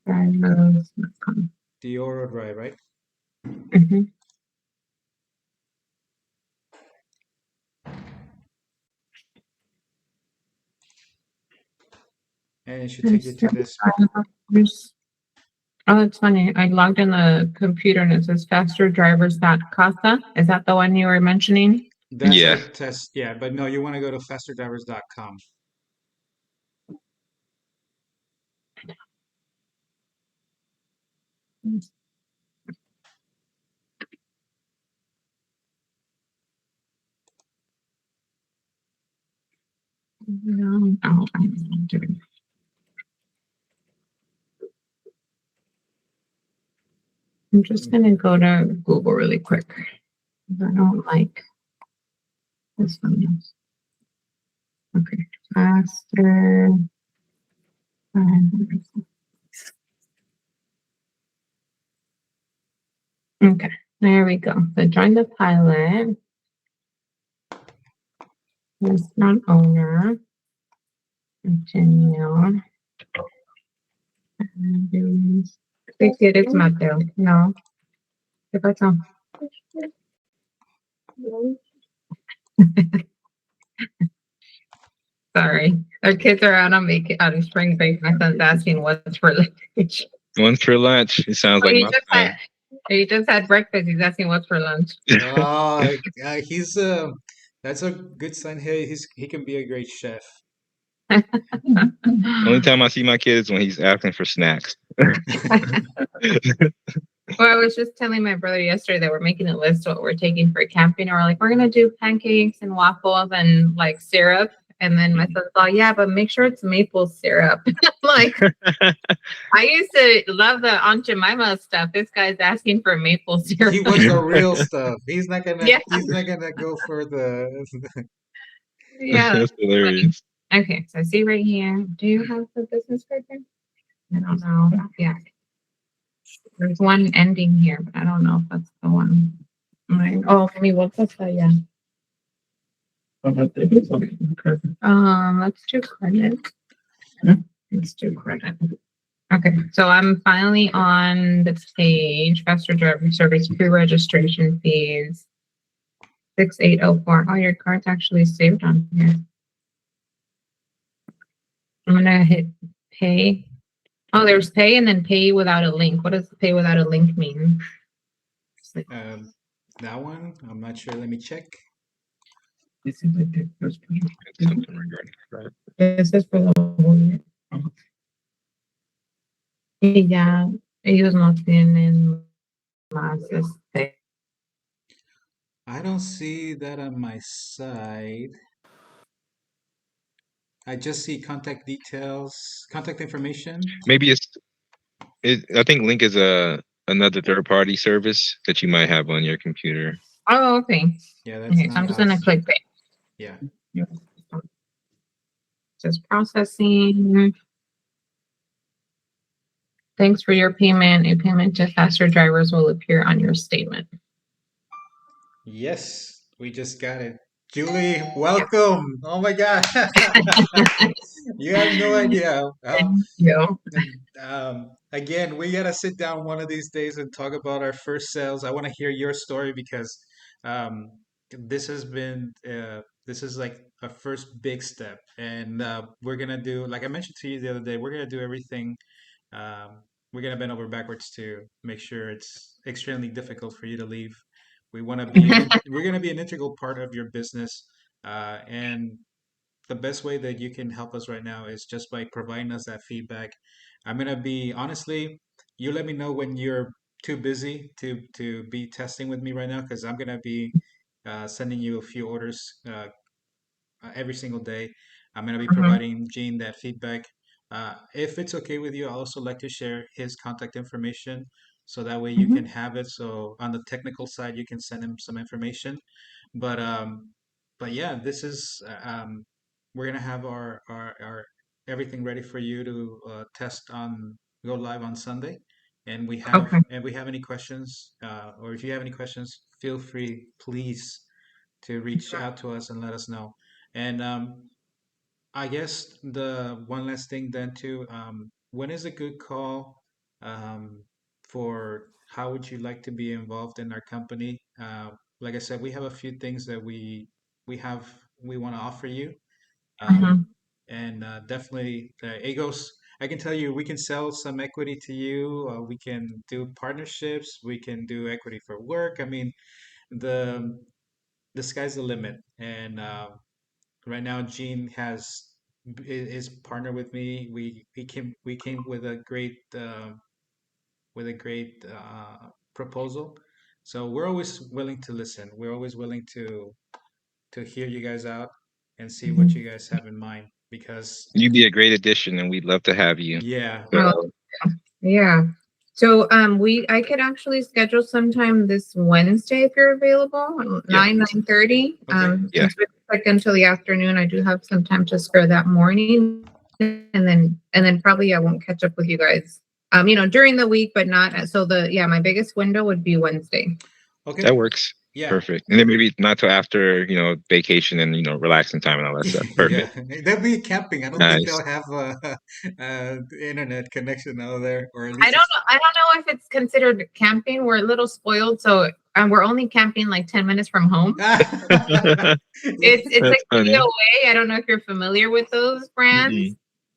Speaker 2: drivers.com.
Speaker 3: Dioro Drive, right?
Speaker 2: Mm-hmm.
Speaker 3: And it should take you to this.
Speaker 2: Oh, that's funny. I logged in the computer and it says fasterdrivers.casa. Is that the one you were mentioning?
Speaker 3: That's
Speaker 1: Yeah.
Speaker 3: our test. Yeah, but no, you want to go to fasterdrivers.com.
Speaker 2: No. Oh, I'm doing. I'm just gonna go to Google really quick. I don't like this one. Okay, faster. Okay, there we go. So join the pilot. Restaurant owner. Continue. ¿Qué quieres, Mateo? No. ¿Qué pasó? Sorry. Our kids are out on spring break. My son's asking what's for lunch.
Speaker 1: One for lunch. It sounds like my son.
Speaker 2: He just had breakfast. He's asking what's for lunch.
Speaker 3: Oh, he's that's a good sign. He can be a great chef.
Speaker 1: Only time I see my kid is when he's asking for snacks.
Speaker 2: Well, I was just telling my brother yesterday that we're making a list of what we're taking for camping. And we're like, we're gonna do pancakes and waffles and like syrup. And then my son's all, yeah, but make sure it's maple syrup. Like, I used to love the Aunt Jemima stuff. This guy's asking for maple syrup.
Speaker 3: He wants the real stuff. He's not gonna.
Speaker 2: Yeah.
Speaker 3: He's not gonna go for the.
Speaker 2: Yeah.
Speaker 1: That's hilarious.
Speaker 2: Okay, so I see right here. Do you have the business card there? I don't know. Yeah. There's one ending here, but I don't know if that's the one. Right. Oh, for me, what's that? Yeah. Let's do credit. Let's do credit. Okay, so I'm finally on this page, faster driver service, pre-registration fees. 6804. Oh, your card's actually saved on here. I'm gonna hit pay. Oh, there's pay and then pay without a link. What does pay without a link mean?
Speaker 3: That one, I'm not sure. Let me check.
Speaker 4: This is like the first page.
Speaker 1: Something regarding that.
Speaker 2: This is for the whole year. Y ya, ellos no tienen más
Speaker 3: I don't see that on my side. I just see contact details, contact information.
Speaker 1: Maybe I think Link is another third party service that you might have on your computer.
Speaker 2: Oh, okay.
Speaker 3: Yeah, that's
Speaker 2: Okay, so
Speaker 3: not
Speaker 2: I'm just gonna
Speaker 3: us.
Speaker 2: click pay.
Speaker 3: Yeah.
Speaker 2: Just processing. Thanks for your payment. A payment to faster drivers will appear on your statement.
Speaker 3: Yes, we just got it. Julie, welcome. Oh my God. You have no idea.
Speaker 2: Thank you.
Speaker 3: Again, we gotta sit down one of these days and talk about our first sales. I want to hear your story because um, this has been this is like a first big step, and we're gonna do, like I mentioned to you the other day, we're gonna do everything. We're gonna bend over backwards to make sure it's extremely difficult for you to leave. We want to be we're gonna be an integral part of your business, and the best way that you can help us right now is just by providing us that feedback. I'm gonna be honestly, you let me know when you're too busy to be testing with me right now, because I'm gonna be sending you a few orders every single day. I'm gonna be
Speaker 2: Mhm,
Speaker 3: providing Gene that feedback. If it's okay with you, I also like to share his contact information so that way you
Speaker 2: mhm.
Speaker 3: can have it. So on the technical side, you can send him some information. But yeah, this is we're gonna have our everything ready for you to test on go live on Sunday. And
Speaker 2: Okay.
Speaker 3: we have any questions, or if you have any questions, feel free, please, to reach out to us and let us know. And I guess the one last thing then too, when is a good call for how would you like to be involved in our company? Like I said, we have a few things that we have we want to offer you, um,
Speaker 2: Mhm.
Speaker 3: and definitely Agos. I can tell you, we can sell some equity to you. We can do partnerships. We can do equity for work. I mean, the the sky's the limit, and right now, Gene is partnered with me. We came with a great proposal. So we're always willing to listen. We're always willing to hear you guys out and see what
Speaker 2: Mhm.
Speaker 3: you guys have in mind. Because
Speaker 1: You'd be a great addition, and we'd love to have you.
Speaker 3: yeah,
Speaker 2: Oh, yeah. So I could actually schedule sometime this Wednesday if you're available,
Speaker 3: yeah,
Speaker 2: 9:30.
Speaker 3: okay,
Speaker 1: Yeah.
Speaker 2: Since we're like until the afternoon, I do have some time to spare that morning. And then probably I won't catch up with you guys during the week, but not so my biggest window would be Wednesday.
Speaker 3: okay,
Speaker 1: That works.
Speaker 3: yeah.
Speaker 1: Perfect. And then maybe not till after, vacation and, relaxing time and all that stuff.
Speaker 3: Yeah,
Speaker 1: Perfect.
Speaker 3: they'll be camping. I don't think
Speaker 1: Nice.
Speaker 3: they'll have internet connection out there, or at
Speaker 2: I
Speaker 3: least
Speaker 2: don't know. I don't know if it's considered camping. We're a little spoiled, so we're only camping like 10 minutes from home. It's
Speaker 1: That's
Speaker 2: like
Speaker 1: funny.
Speaker 2: KOA. I don't know if you're familiar with those brands.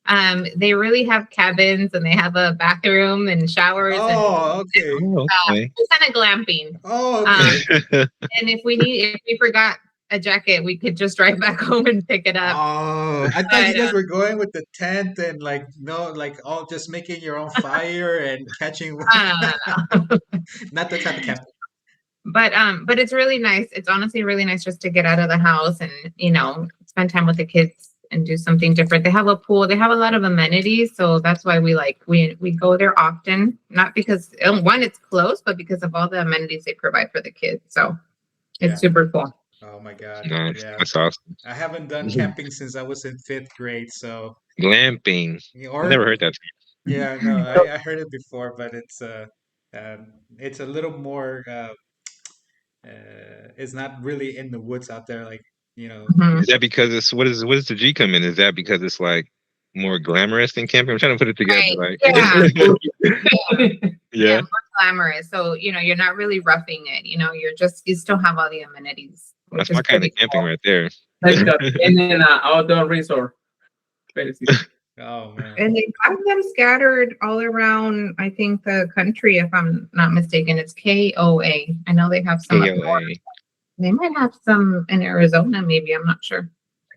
Speaker 1: Mm-mm.
Speaker 2: They really have cabins and they have a bathroom and showers and
Speaker 3: Oh, okay.
Speaker 1: Oh, okay.
Speaker 2: it's kind of glamping.
Speaker 3: Oh,
Speaker 2: Um,
Speaker 3: okay.
Speaker 2: and if we forgot a jacket, we could just drive back home and pick it up.
Speaker 3: Oh, I thought you
Speaker 2: But
Speaker 3: guys were going with the tent and like no, like all just making your own fire and catching.
Speaker 2: uh,
Speaker 3: Not the type of camp.
Speaker 2: but it's really nice. It's honestly really nice just to get out of the house and spend time with the kids and do something different. They have a pool. They have a lot of amenities, so that's why we go there often. Not because one, it's close, but because of all the amenities they provide for the kids. So
Speaker 3: Yeah.
Speaker 2: it's super cool.
Speaker 3: Oh my God.
Speaker 1: Nice.
Speaker 3: Yeah.
Speaker 1: That's awesome.
Speaker 3: I haven't done
Speaker 1: Mhm.
Speaker 3: camping since I was in fifth grade, so
Speaker 1: Glamping. I never
Speaker 3: or
Speaker 1: heard that.
Speaker 3: yeah, no, I heard it before, but it's a little more it's not really in the woods out there, like
Speaker 2: Mhm.
Speaker 1: Is that because what does the G come in? Is that because it's like more glamorous than camping? I'm trying to put it together.
Speaker 2: Right.
Speaker 1: Like,
Speaker 2: Yeah. Yeah,
Speaker 1: yeah.
Speaker 2: more glamorous. So, you're not really roughing it. You still have all the amenities which
Speaker 1: That's
Speaker 2: is
Speaker 1: my kind of
Speaker 2: pretty
Speaker 1: camping
Speaker 2: cool.
Speaker 1: right there.
Speaker 4: Like being in an outdoor resort, basically.
Speaker 3: Oh man.
Speaker 2: And they have them scattered all around, I think, the country, if I'm not mistaken. It's KOA. I know they have some up north.
Speaker 1: KOA.
Speaker 2: They might have some in Arizona, maybe. I'm not sure.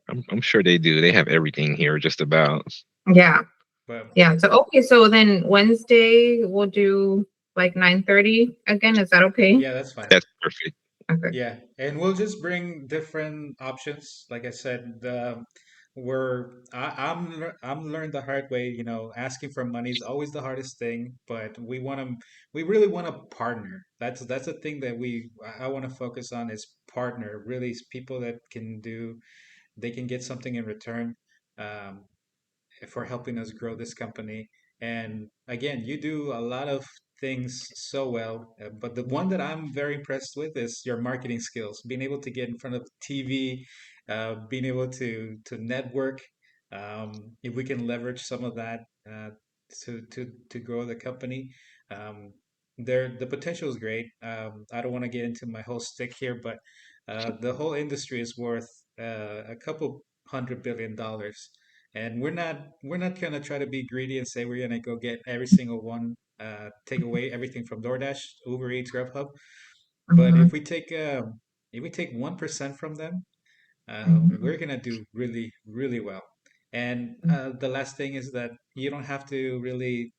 Speaker 1: I'm sure they do. They have everything here, just about.
Speaker 2: Yeah.
Speaker 3: Well,
Speaker 2: Yeah. So, okay. So then Wednesday, we'll do like 9:30 again. Is that okay?
Speaker 3: yeah, that's fine.
Speaker 1: That's perfect.
Speaker 2: Okay.
Speaker 3: Yeah, and we'll just bring different options. Like I said, I'm learned the hard way. You know, asking for money is always the hardest thing, but we really want to partner. That's a thing that I want to focus on is partner. Really, people that they can get something in return. Um, for helping us grow this company. And again, you do a lot of things so well, but the one that I'm very impressed with is your marketing skills, being able to get in front of TV, being able to network. If we can leverage some of that to grow the company, um, the potential is great. I don't want to get into my whole stick here, but the whole industry is worth a couple $100 billion, and we're not gonna try to be greedy and say we're gonna go get every single one, take away everything from DoorDash, Uber Eats, Grubhub. But
Speaker 2: Mhm,
Speaker 3: if we take 1% from them,
Speaker 2: mhm,
Speaker 3: we're gonna do really, really well. And the last thing is that you don't have to really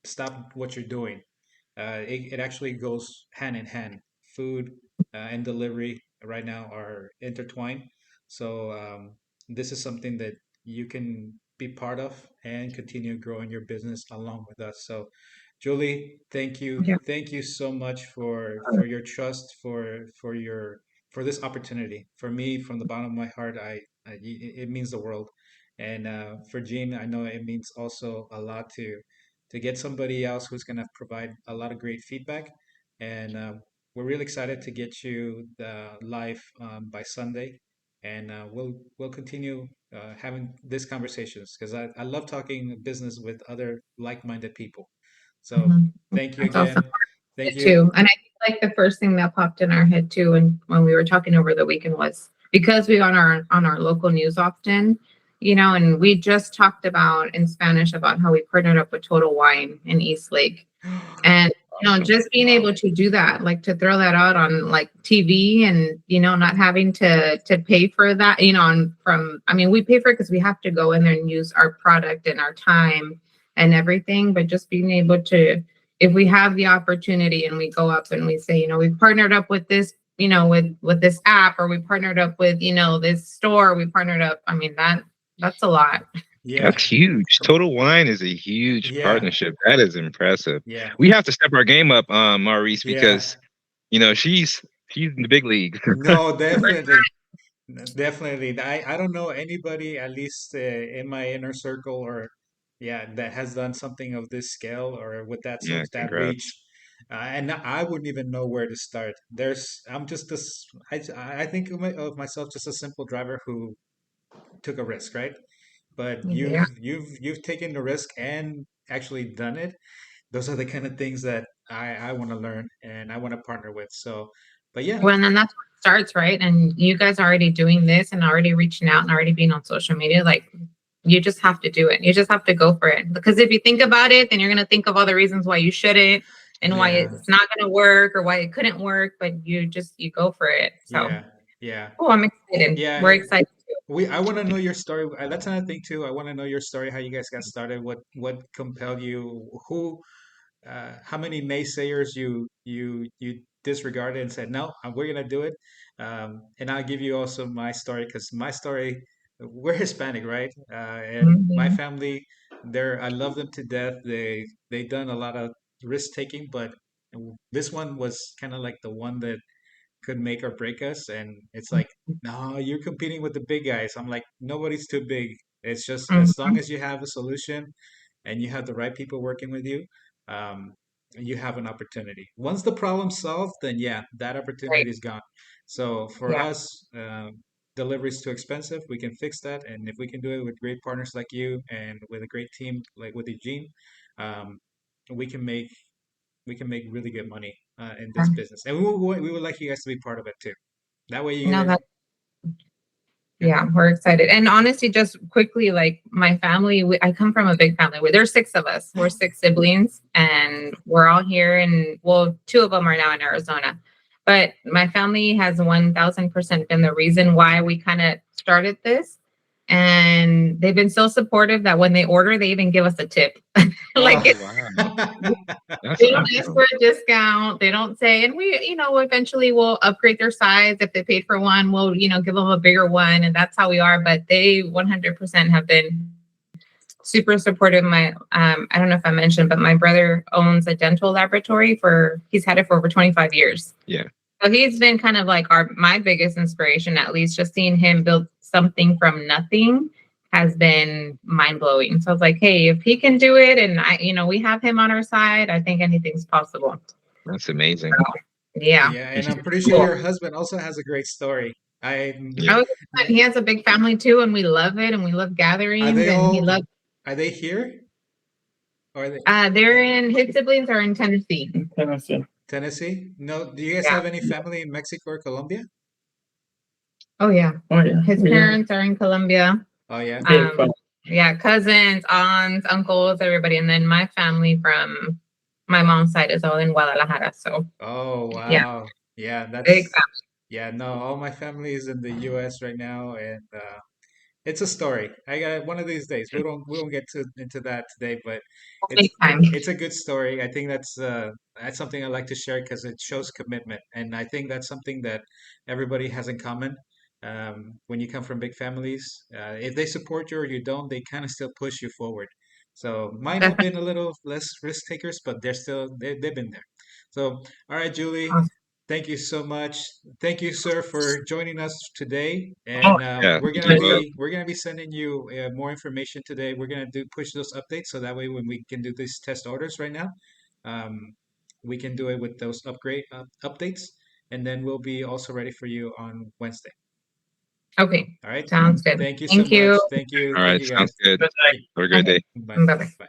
Speaker 3: stop what you're doing. It actually goes hand in hand. Food and delivery right now are intertwined. So this is something that you can be part of and continue growing your business along with us. So, Julie,
Speaker 2: yeah.
Speaker 3: thank you so much for your trust, for this opportunity. For me, from the bottom of my heart, it means the world. And for Jean, I know it means also a lot to get somebody else who's going to provide a lot of great feedback. And we're really excited to get you live by Sunday, and we'll continue having these conversations because I love talking business with other like-minded people. So
Speaker 2: Mhm.
Speaker 3: thank you
Speaker 2: That's awesome.
Speaker 3: again. Thank
Speaker 2: It
Speaker 3: you.
Speaker 2: too. And I think like the first thing that popped in our head too, and when we were talking over the weekend was because we on our local news often, and we just talked about in Spanish about how we partnered up with Total Wine in East Lake. And
Speaker 1: Awesome.
Speaker 2: just being able to do that, like to throw that out on like TV and not having to pay for that, I mean, we pay for it because we have to go in there and use our product and our time and everything, but just being able to, if we have the opportunity and we go up and we say, we partnered up with this, with this app, or we partnered up with, this store, we partnered up. I mean, that's a lot.
Speaker 3: Yeah,
Speaker 1: That's huge. Total Wine is a huge
Speaker 3: yeah,
Speaker 1: partnership. That is impressive.
Speaker 3: yeah,
Speaker 1: We have to step our game up, Maurice,
Speaker 3: yeah.
Speaker 1: because she's in the big league.
Speaker 3: No, definitely. Definitely. I don't know anybody, at least in my inner circle, or yeah, that has done something of this scale or with
Speaker 1: Yeah,
Speaker 3: that reach.
Speaker 1: congrats.
Speaker 3: And I wouldn't even know where to start. I'm just this, I think of myself just a simple driver who took a risk, right? But
Speaker 2: Yeah.
Speaker 3: you've taken the risk and actually done it. Those are the kind of things that I want to learn and I want to partner with. So, but yeah,
Speaker 2: Well, and then that's where it starts, right? And you guys are already doing this and already reaching out and already being on social media. Like, you just have to do it. You just have to go for it. Because if you think about it, then you're going to think of all the reasons why you shouldn't and why
Speaker 3: yeah,
Speaker 2: it's not going to work or why it couldn't work. But you go for it. So,
Speaker 3: yeah, yeah.
Speaker 2: oh, I'm excited.
Speaker 3: Yeah,
Speaker 2: We're excited too.
Speaker 3: I want to know your story. That's another thing too. I want to know your story, how you guys got started, what compelled you, how many naysayers you disregarded and said no, we're gonna do it. And I'll give you also my story because my story, we're Hispanic, right? And my
Speaker 2: Mhm.
Speaker 3: family, I love them to death. They done a lot of risk taking, but this one was kind of like the one that could make or break us. And it's like, no, you're competing with the big guys. I'm like, nobody's too big. It's just as long
Speaker 2: Mhm.
Speaker 3: as you have a solution and you have the right people working with you, um, you have an opportunity. Once the problem's solved, then yeah, that
Speaker 2: Right.
Speaker 3: opportunity is gone. So for
Speaker 2: Yeah.
Speaker 3: us, delivery is too expensive. We can fix that, and if we can do it with great partners like you and with a great team like with Eugene, um, we can make really good money in this business, and we would like you guys to be part of it too. That way you
Speaker 2: No,
Speaker 3: guys.
Speaker 2: yeah, we're excited. And honestly, just quickly, like my family, I come from a big family where there's 6 of us. We're 6 siblings and we're all here. And well, 2 of them are now in Arizona. But my family has 1000% been the reason why we kind of started this. And they've been so supportive that when they order, they even give us a tip. Like
Speaker 3: Oh,
Speaker 1: Wow. That's
Speaker 2: they don't ask
Speaker 1: awesome.
Speaker 2: for a discount. They don't say, and we, eventually we'll upgrade their size. If they paid for one, we'll, give them a bigger one. And that's how we are. But they 100% have been super supportive. I don't know if I mentioned, but my brother owns a dental laboratory he's had it for over 25 years.
Speaker 1: Yeah.
Speaker 2: So he's been kind of like my biggest inspiration, at least just seeing him build something from nothing has been mind blowing. So I was like, hey, if he can do it and we have him on our side, I think anything's possible.
Speaker 1: That's amazing.
Speaker 2: Yeah.
Speaker 3: yeah, and I'm pretty sure your husband also has a great story.
Speaker 1: Yeah.
Speaker 2: He has a big family too, and we love it, and we love
Speaker 3: Are
Speaker 2: gatherings,
Speaker 3: they
Speaker 2: and he
Speaker 3: all?
Speaker 2: loves.
Speaker 3: Are they here? Or are they
Speaker 2: His siblings are in Tennessee.
Speaker 4: Tennessee.
Speaker 3: Tennessee? No. Do you guys
Speaker 2: Yeah.
Speaker 3: have any family in Mexico or Colombia?
Speaker 2: Oh yeah.
Speaker 4: Oh yeah.
Speaker 2: His parents are in Colombia.
Speaker 3: Oh yeah.
Speaker 4: Big fan.
Speaker 2: Yeah, cousins, aunts, uncles, everybody, and then my family from my mom's side is all in Guadalajara. So
Speaker 3: Oh
Speaker 2: yeah,
Speaker 3: wow. Yeah,
Speaker 2: big
Speaker 3: that's yeah, no, all my family is in the US right now and it's a story. I got one of these days. We don't get into that today, but
Speaker 2: big
Speaker 3: it's
Speaker 2: time.
Speaker 3: it's a good story. I think that's something I like to share because it shows commitment, and I think that's something that everybody has in common. When you come from big families, if they support you or you don't, they kind of still push you forward. So mine have
Speaker 2: Definitely
Speaker 3: been a little less risk takers, but they've been there. So all right, Julie.
Speaker 2: awesome.
Speaker 3: Thank you so much. Thank you, sir, for joining us today.
Speaker 4: Oh,
Speaker 3: And
Speaker 1: Yeah.
Speaker 3: we're
Speaker 1: Thank
Speaker 3: gonna
Speaker 1: you both.
Speaker 3: be we're gonna be sending you more information today. We're gonna push those updates so that way when we can do these test orders right now, um, we can do it with those updates, and then we'll be also ready for you on Wednesday.
Speaker 2: Okay,
Speaker 3: All right.
Speaker 2: sounds good.
Speaker 3: Thank you so
Speaker 2: Thank
Speaker 3: much.
Speaker 2: you.
Speaker 3: Thank you.
Speaker 1: All
Speaker 3: Thank
Speaker 1: right.
Speaker 3: you
Speaker 1: Sounds
Speaker 3: guys.
Speaker 1: good.
Speaker 4: good.
Speaker 1: Have a great day.
Speaker 3: Bye.
Speaker 2: Bye bye.
Speaker 3: Bye.